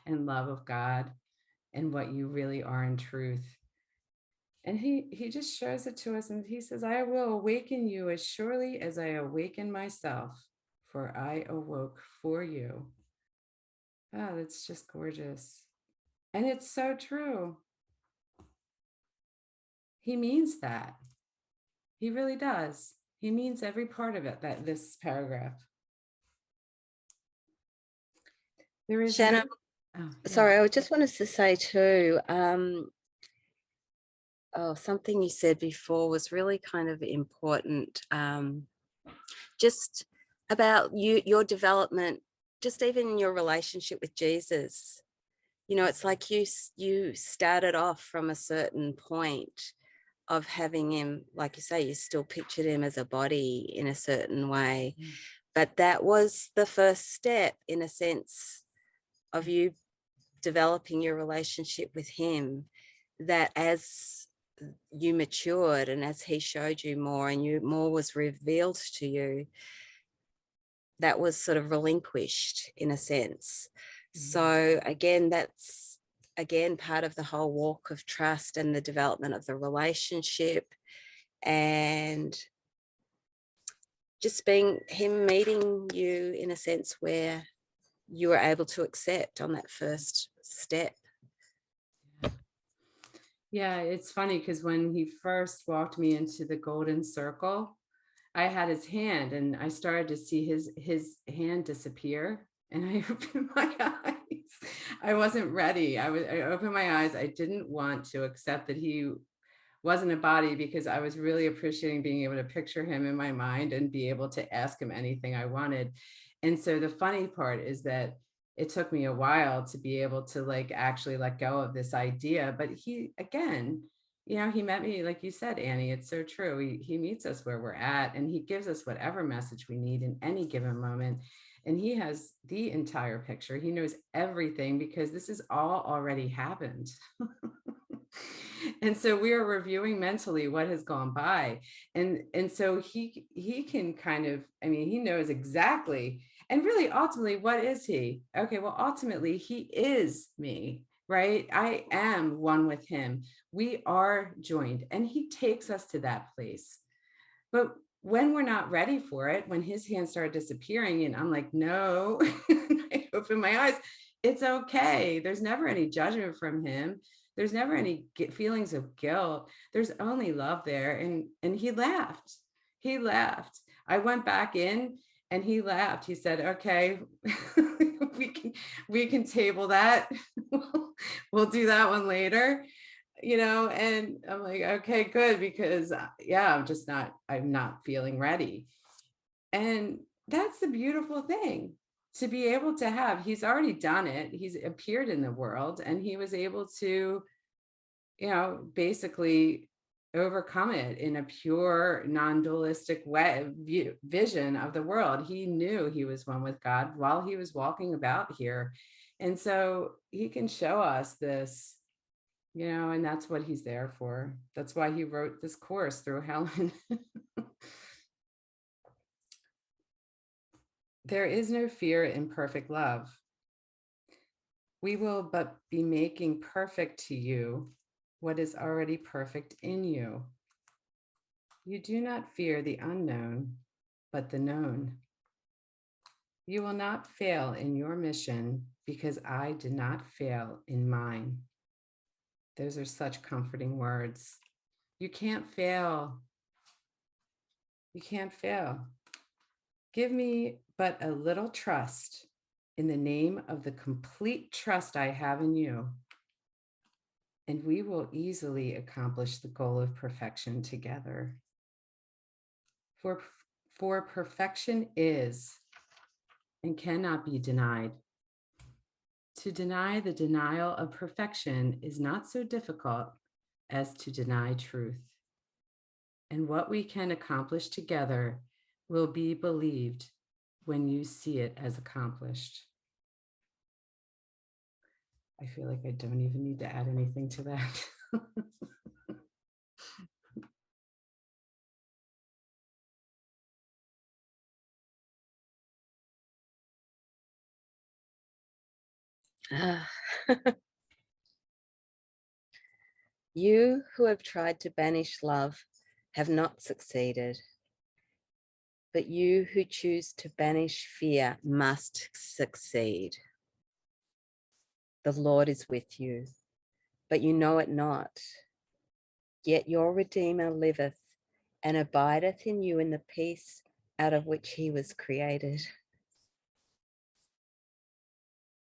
S1: and love of God and what you really are in truth. And he just shows it to us, and he says, I will awaken you as surely as I awaken myself, for I awoke for you. Oh, that's just gorgeous. And it's so true. He means that. He really does. He means every part of it, that this paragraph. There is
S2: Shannon, sorry, I just wanted to say too, something you said before was really kind of important, just about your development, just even in your relationship with Jesus. It's like you started off from a certain point of having him, like you say, you still pictured him as a body in a certain way, but that was the first step, in a sense, of you developing your relationship with him, that as you matured and as he showed you more and more was revealed to you, that was sort of relinquished, in a sense. So again, that's part of the whole walk of trust and the development of the relationship, and just being him meeting you in a sense where you were able to accept on that first step.
S1: Yeah, it's funny because when he first walked me into the golden circle, I had his hand and I started to see his hand disappear, and I opened my eyes. I wasn't ready. I opened my eyes. I didn't want to accept that he wasn't a body, because I was really appreciating being able to picture him in my mind and be able to ask him anything I wanted. And so the funny part is that it took me a while to be able to actually let go of this idea. But he, again, he met me, like you said, Annie, it's so true. He meets us where we're at, and he gives us whatever message we need in any given moment. And he has the entire picture. He knows everything, because this has all already happened. And so we are reviewing mentally what has gone by. And so he can kind of, I mean, he knows exactly. And really, ultimately, what is he? Okay, well, ultimately, he is me, right? I am one with him. We are joined, and he takes us to that place. But when we're not ready for it, when his hands start disappearing and I'm like, no, I open my eyes, it's okay. There's never any judgment from him. There's never any feelings of guilt. There's only love there. And he laughed. He laughed. I went back in and he laughed. He said, okay, we can table that. We'll do that one later, and I'm like, okay, good, because yeah, I'm not feeling ready. And that's the beautiful thing, to be able to have, he's already done it. He's appeared in the world and he was able to, basically overcome it in a pure non-dualistic way, vision of the world. He knew he was one with God while he was walking about here. And so he can show us this, and that's what he's there for. That's why he wrote this course through Helen. There is no fear in perfect love. We will but be making perfect to you what is already perfect in you. You do not fear the unknown, but the known. You will not fail in your mission because I did not fail in mine. Those are such comforting words. You can't fail. You can't fail. Give me but a little trust in the name of the complete trust I have in you, and we will easily accomplish the goal of perfection together. For perfection is and cannot be denied. To deny the denial of perfection is not so difficult as to deny truth. And what we can accomplish together will be believed when you see it as accomplished. I feel like I don't even need to add anything to that.
S2: You who have tried to banish love have not succeeded, but you who choose to banish fear must succeed. The Lord is with you, but you know it not. Yet your Redeemer liveth and abideth in you in the peace out of which he was created.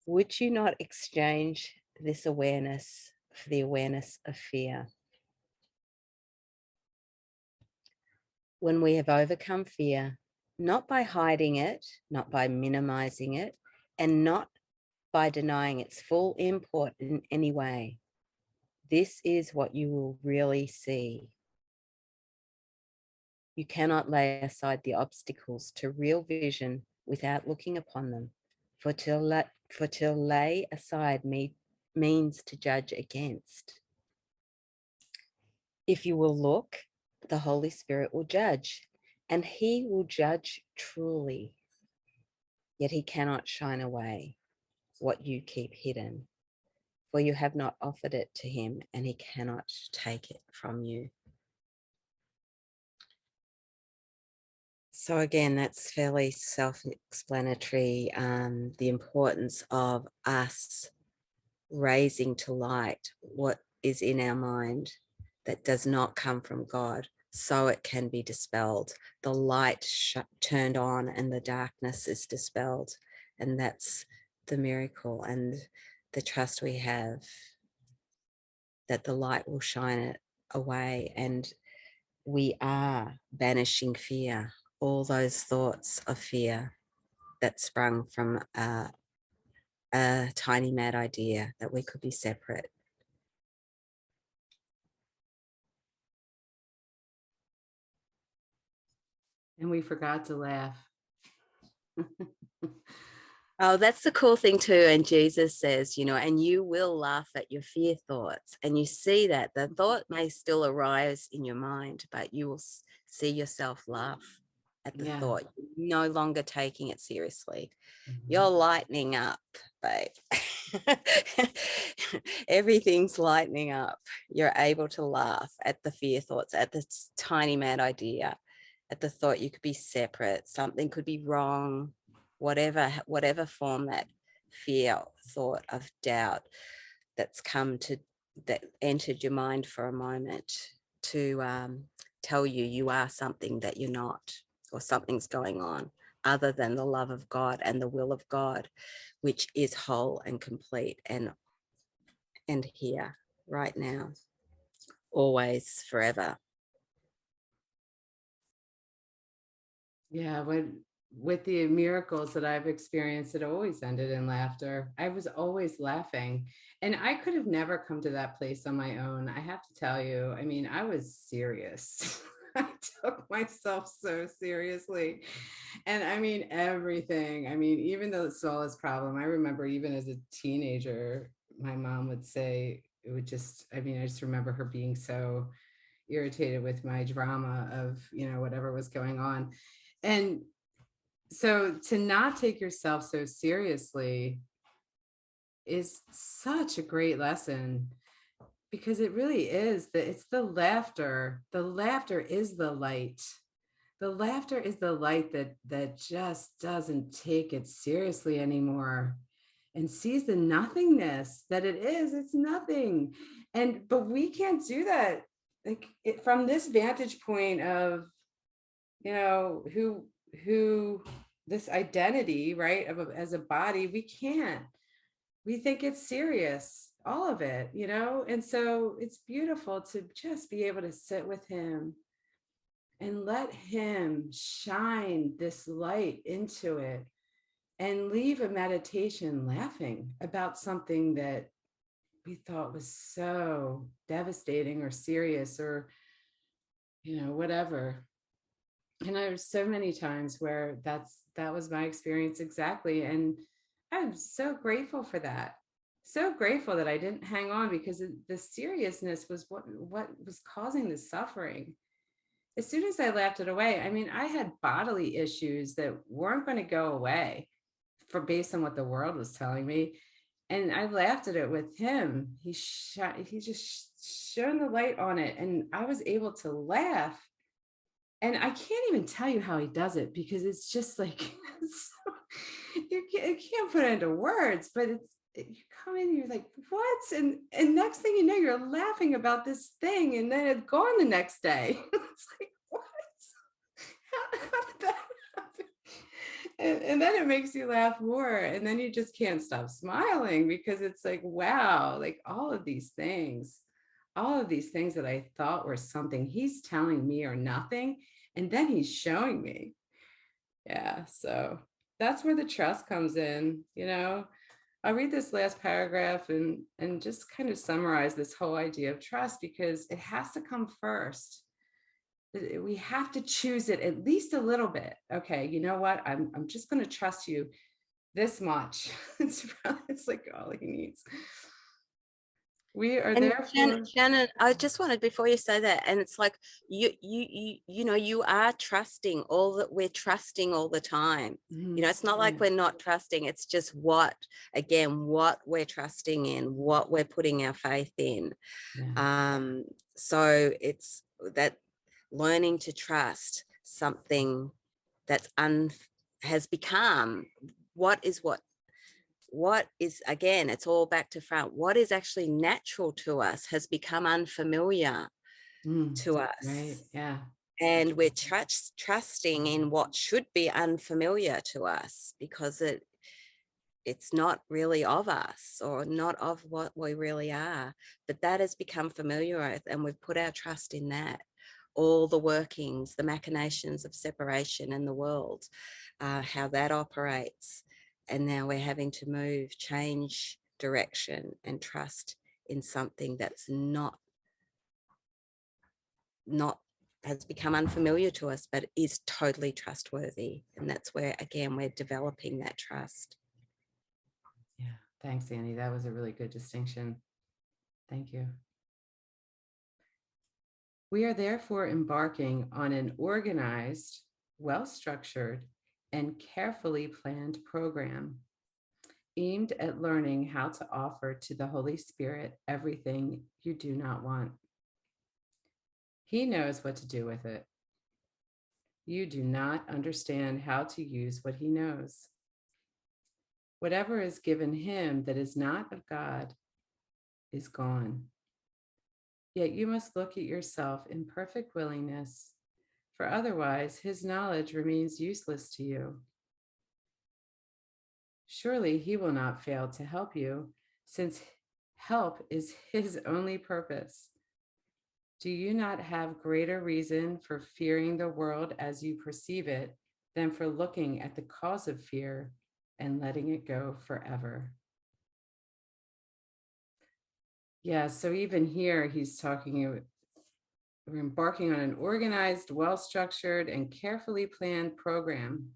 S2: Would you not exchange this awareness for the awareness of fear? When we have overcome fear, not by hiding it, not by minimizing it, and not by denying its full import in any way, this is what you will really see. You cannot lay aside the obstacles to real vision without looking upon them, for to lay aside means to judge against. If you will look, the Holy Spirit will judge, and he will judge truly. Yet he cannot shine away what you keep hidden, for you have not offered it to him, and he cannot take it from you. So again, that's fairly self-explanatory, the importance of us raising to light what is in our mind that does not come from God, so it can be dispelled. The light turned on and the darkness is dispelled. And that's the miracle and the trust we have that the light will shine it away. And we are banishing fear, all those thoughts of fear that sprung from a tiny mad idea that we could be separate.
S1: And we forgot to laugh.
S2: Oh, that's the cool thing too. And Jesus says, and you will laugh at your fear thoughts. And you see that the thought may still arise in your mind, but you will see yourself laugh at the
S1: Yeah.
S2: thought. You're no longer taking it seriously.
S1: Mhm.
S2: You're lightening up, babe. Everything's lightening up. You're able to laugh at the fear thoughts, at this tiny mad idea, at the thought you could be separate, something could be wrong, whatever form that fear, thought of doubt that entered your mind for a moment to tell you you are something that you're not, or something's going on other than the love of God and the will of God, which is whole and complete and here right now, always, forever.
S1: Yeah, with the miracles that I've experienced, it always ended in laughter. I was always laughing. And I could have never come to that place on my own. I have to tell you, I mean, I was serious. I took myself so seriously. And I mean, everything. I mean, even the smallest problem, I remember even as a teenager, my mom would say, it would just, I mean, I just remember her being so irritated with my drama of, whatever was going on. And so to not take yourself so seriously is such a great lesson, because it really is that it's the laughter. The laughter is the light. The laughter is the light that just doesn't take it seriously anymore and sees the nothingness that it is. It's nothing. But we can't do that. Like from this vantage point of, who this identity, right, as a body, we can't. We think it's serious, all of it, and so it's beautiful to just be able to sit with him and let him shine this light into it and leave a meditation laughing about something that we thought was so devastating or serious or whatever. And there's so many times where that was my experience exactly. And I'm so grateful for that. So grateful that I didn't hang on, because the seriousness was what was causing the suffering. As soon as I laughed it away, I mean, I had bodily issues that weren't going to go away based on what the world was telling me. And I laughed at it with him. He just shone the light on it. And I was able to laugh. And I can't even tell you how he does it, because it's just like, you can't put it into words, but you come in and you're like, what? And next thing you know, you're laughing about this thing, and then it's gone the next day. It's like, what? How did that happen? And then it makes you laugh more. And then you just can't stop smiling, because it's like, wow, like all of these things that I thought were something, he's telling me are nothing. And then he's showing me. Yeah. So that's where the trust comes in. I'll read this last paragraph and just kind of summarize this whole idea of trust, because it has to come first. We have to choose it at least a little bit. Okay, you know what? I'm just going to trust you this much. It's like all he needs. We are
S2: And
S1: therefore.
S2: Shannon, I just wanted, before you say that, and it's like you are trusting we're trusting all the time. It's not like we're not trusting. It's just what we're trusting in, what we're putting our faith in.
S1: Yeah.
S2: So it's that learning to trust something that's has become what is, again, it's all back to front. What is actually natural to us has become unfamiliar to us.
S1: Right. Yeah.
S2: And we're trusting in what should be unfamiliar to us, because it's not really of us, or not of what we really are. But that has become familiar, and we've put our trust in that. All the workings, the machinations of separation in the world, how that operates. And now we're having to change direction and trust in something that's not has become unfamiliar to us, but is totally trustworthy. And that's where, again, we're developing that trust.
S1: Yeah. Thanks, Annie. That was a really good distinction. Thank you. We are therefore embarking on an organized well-structured, and carefully planned program aimed at learning how to offer to the Holy Spirit everything you do not want. He knows what to do with it. You do not understand how to use what he knows. Whatever is given him that is not of God is gone. Yet you must look at yourself in perfect willingness, for otherwise his knowledge remains useless to you. Surely he will not fail to help you, since help is his only purpose. Do you not have greater reason for fearing the world as you perceive it than for looking at the cause of fear and letting it go forever? Yeah, so even here, he's talking, we're embarking on an organized, well-structured, and carefully planned program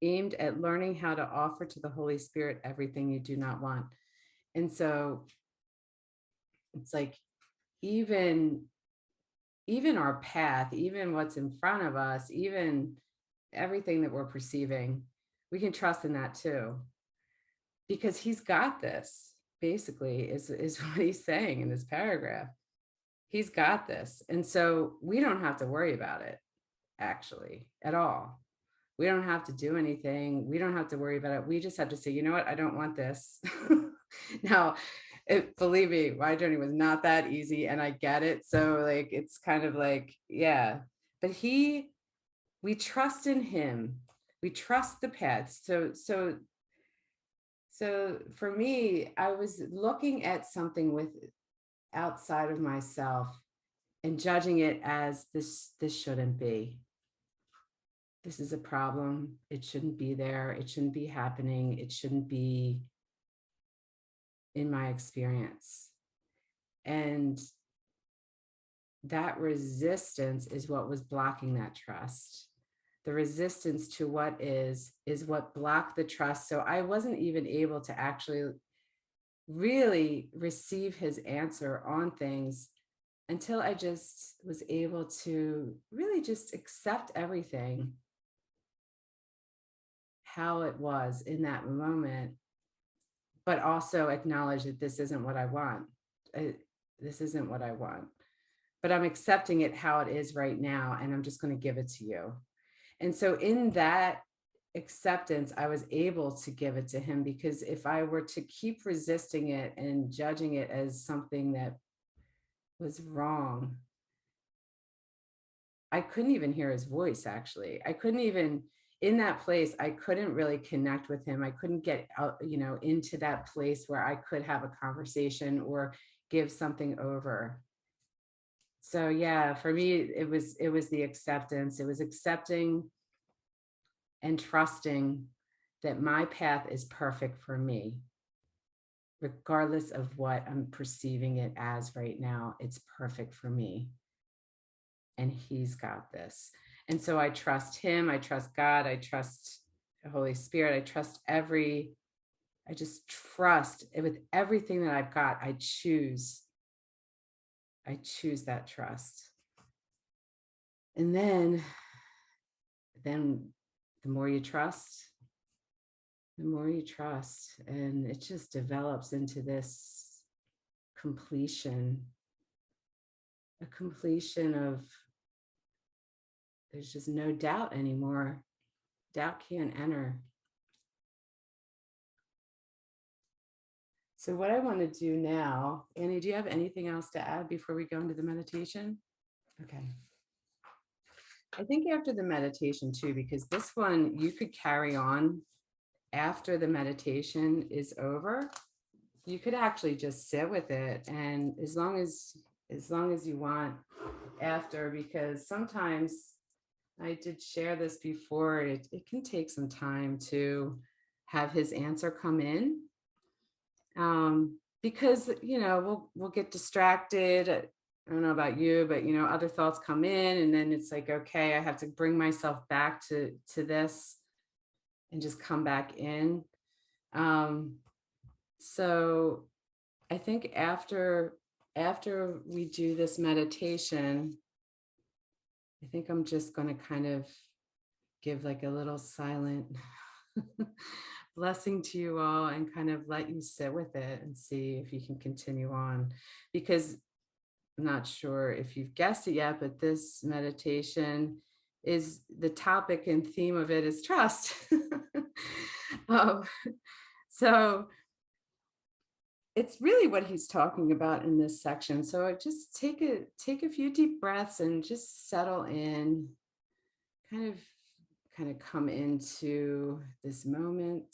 S1: aimed at learning how to offer to the Holy Spirit everything you do not want. And so it's like, even our path, even what's in front of us, even everything that we're perceiving, we can trust in that too, because he's got this, basically, is what he's saying in this paragraph. He's got this. And so we don't have to worry about it, actually, at all. We don't have to do anything. We don't have to worry about it. We just have to say, you know what? I don't want this. Now, believe me, my journey was not that easy, and I get it. So like, it's kind of like, yeah, but we trust in him. We trust the path. So for me, I was looking at something with outside of myself and judging it as this shouldn't be. This is a problem. It shouldn't be there. It shouldn't be happening. It shouldn't be in my experience. And that resistance is what was blocking that trust. The resistance to what is what blocked the trust. So I wasn't even able to actually really receive his answer on things until I just was able to really just accept everything how it was in that moment, but also acknowledge that this isn't what I want. This isn't what I want, but I'm accepting it how it is right now, and I'm just going to give it to you. And so in that acceptance, I was able to give it to him, because if I were to keep resisting it and judging it as something that was wrong, I couldn't even hear his voice. Actually, I couldn't even, in that place, I couldn't really connect with him. I couldn't get out, into that place where I could have a conversation or give something over. So yeah, for me, it was the acceptance. It was accepting and trusting that my path is perfect for me, regardless of what I'm perceiving it as right now. It's perfect for me, and he's got this. And so I trust him. I trust God. I trust the Holy Spirit. I just trust it with everything that I've got. I choose that trust. And then the more you trust, and it just develops into this completion, a completion of, there's just no doubt anymore. Doubt can't enter. So what I want to do now, Annie, do you have anything else to add before we go into the meditation? Okay. I think after the meditation too, because this one you could carry on after the meditation is over. You could actually just sit with it, and as long as you want after, because sometimes, I did share this before, it can take some time to have his answer come in, because we'll get distracted. I don't know about you, but other thoughts come in, and then it's like, okay, I have to bring myself back to this and just come back in. So I think after we do this meditation, I think I'm just going to kind of give like a little silent blessing to you all and kind of let you sit with it and see if you can continue on. Because I'm not sure if you've guessed it yet, but this meditation is the topic and theme of it is trust. um, so it's really what he's talking about in this section. So just take a few deep breaths and just settle in, kind of come into this moment.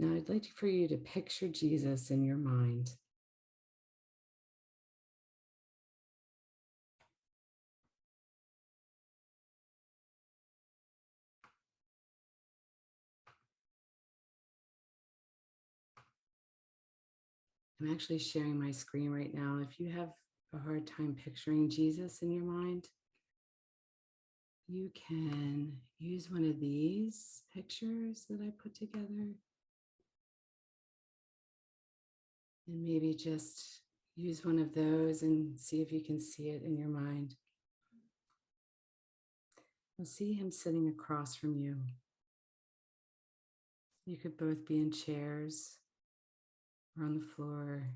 S1: Now I'd like for you to picture Jesus in your mind. I'm actually sharing my screen right now. If you have a hard time picturing Jesus in your mind, you can use one of these pictures that I put together. And maybe just use one of those and see if you can see it in your mind. You'll see him sitting across from you. You could both be in chairs or on the floor,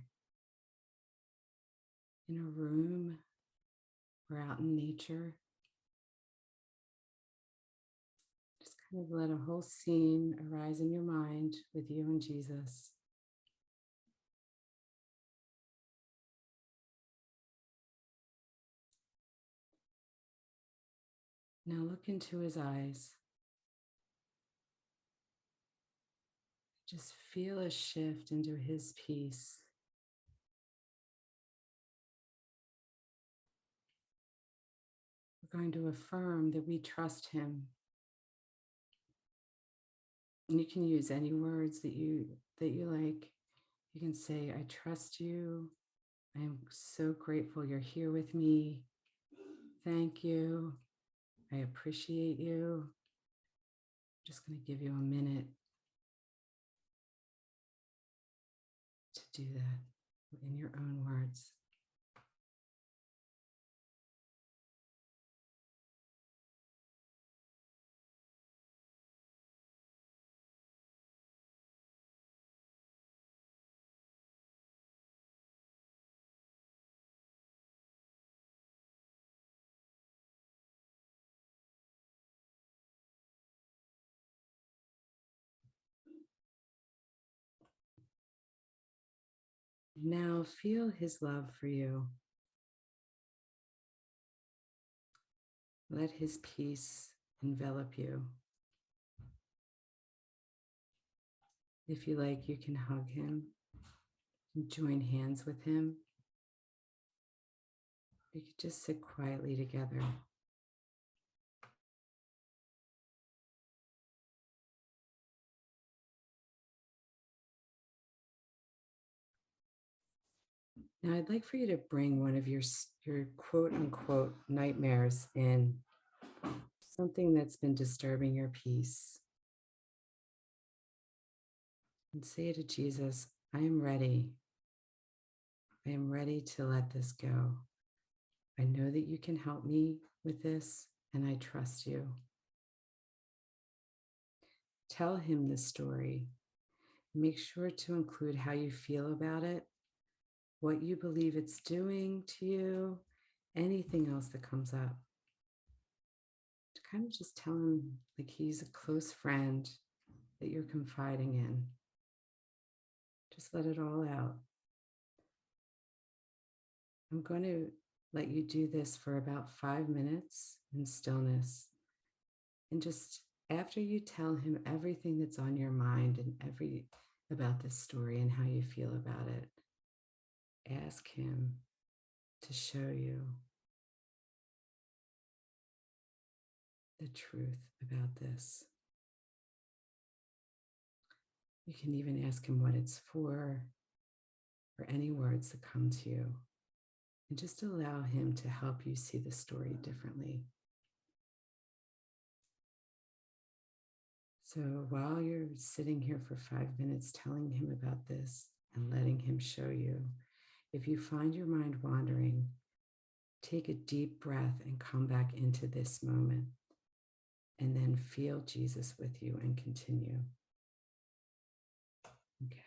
S1: in a room or out in nature. Just kind of let a whole scene arise in your mind with you and Jesus. Now look into his eyes. Just feel a shift into his peace. We're going to affirm that we trust him. And you can use any words that you like. You can say, I trust you. I am so grateful you're here with me. Thank you. I appreciate you. I'm just going to give you a minute to do that in your own words. Now feel his love for you. Let his peace envelop you. If you like, you can hug him and join hands with him. You could just sit quietly together. Now I'd like for you to bring one of your quote unquote nightmares in, something that's been disturbing your peace. And say to Jesus, I am ready. I am ready to let this go. I know that you can help me with this, and I trust you. Tell him the story. Make sure to include how you feel about it, what you believe it's doing to you, anything else that comes up. To kind of just tell him like he's a close friend that you're confiding in. Just let it all out. I'm going to let you do this for about 5 minutes in stillness. And just after you tell him everything that's on your mind and about this story and how you feel about it, ask him to show you the truth about this. You can even ask him what it's for, or any words that come to you, and just allow him to help you see the story differently. So while you're sitting here for 5 minutes telling him about this and letting him show you, if you find your mind wandering, take a deep breath and come back into this moment, and then feel Jesus with you and continue. Okay.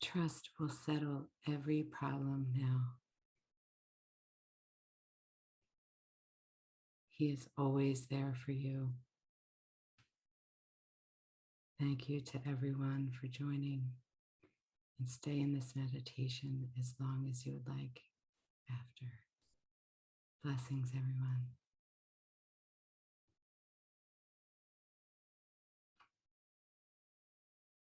S1: Trust will settle every problem now. He is always there for you. Thank you to everyone for joining, and stay in this meditation as long as you would like after. Blessings, everyone.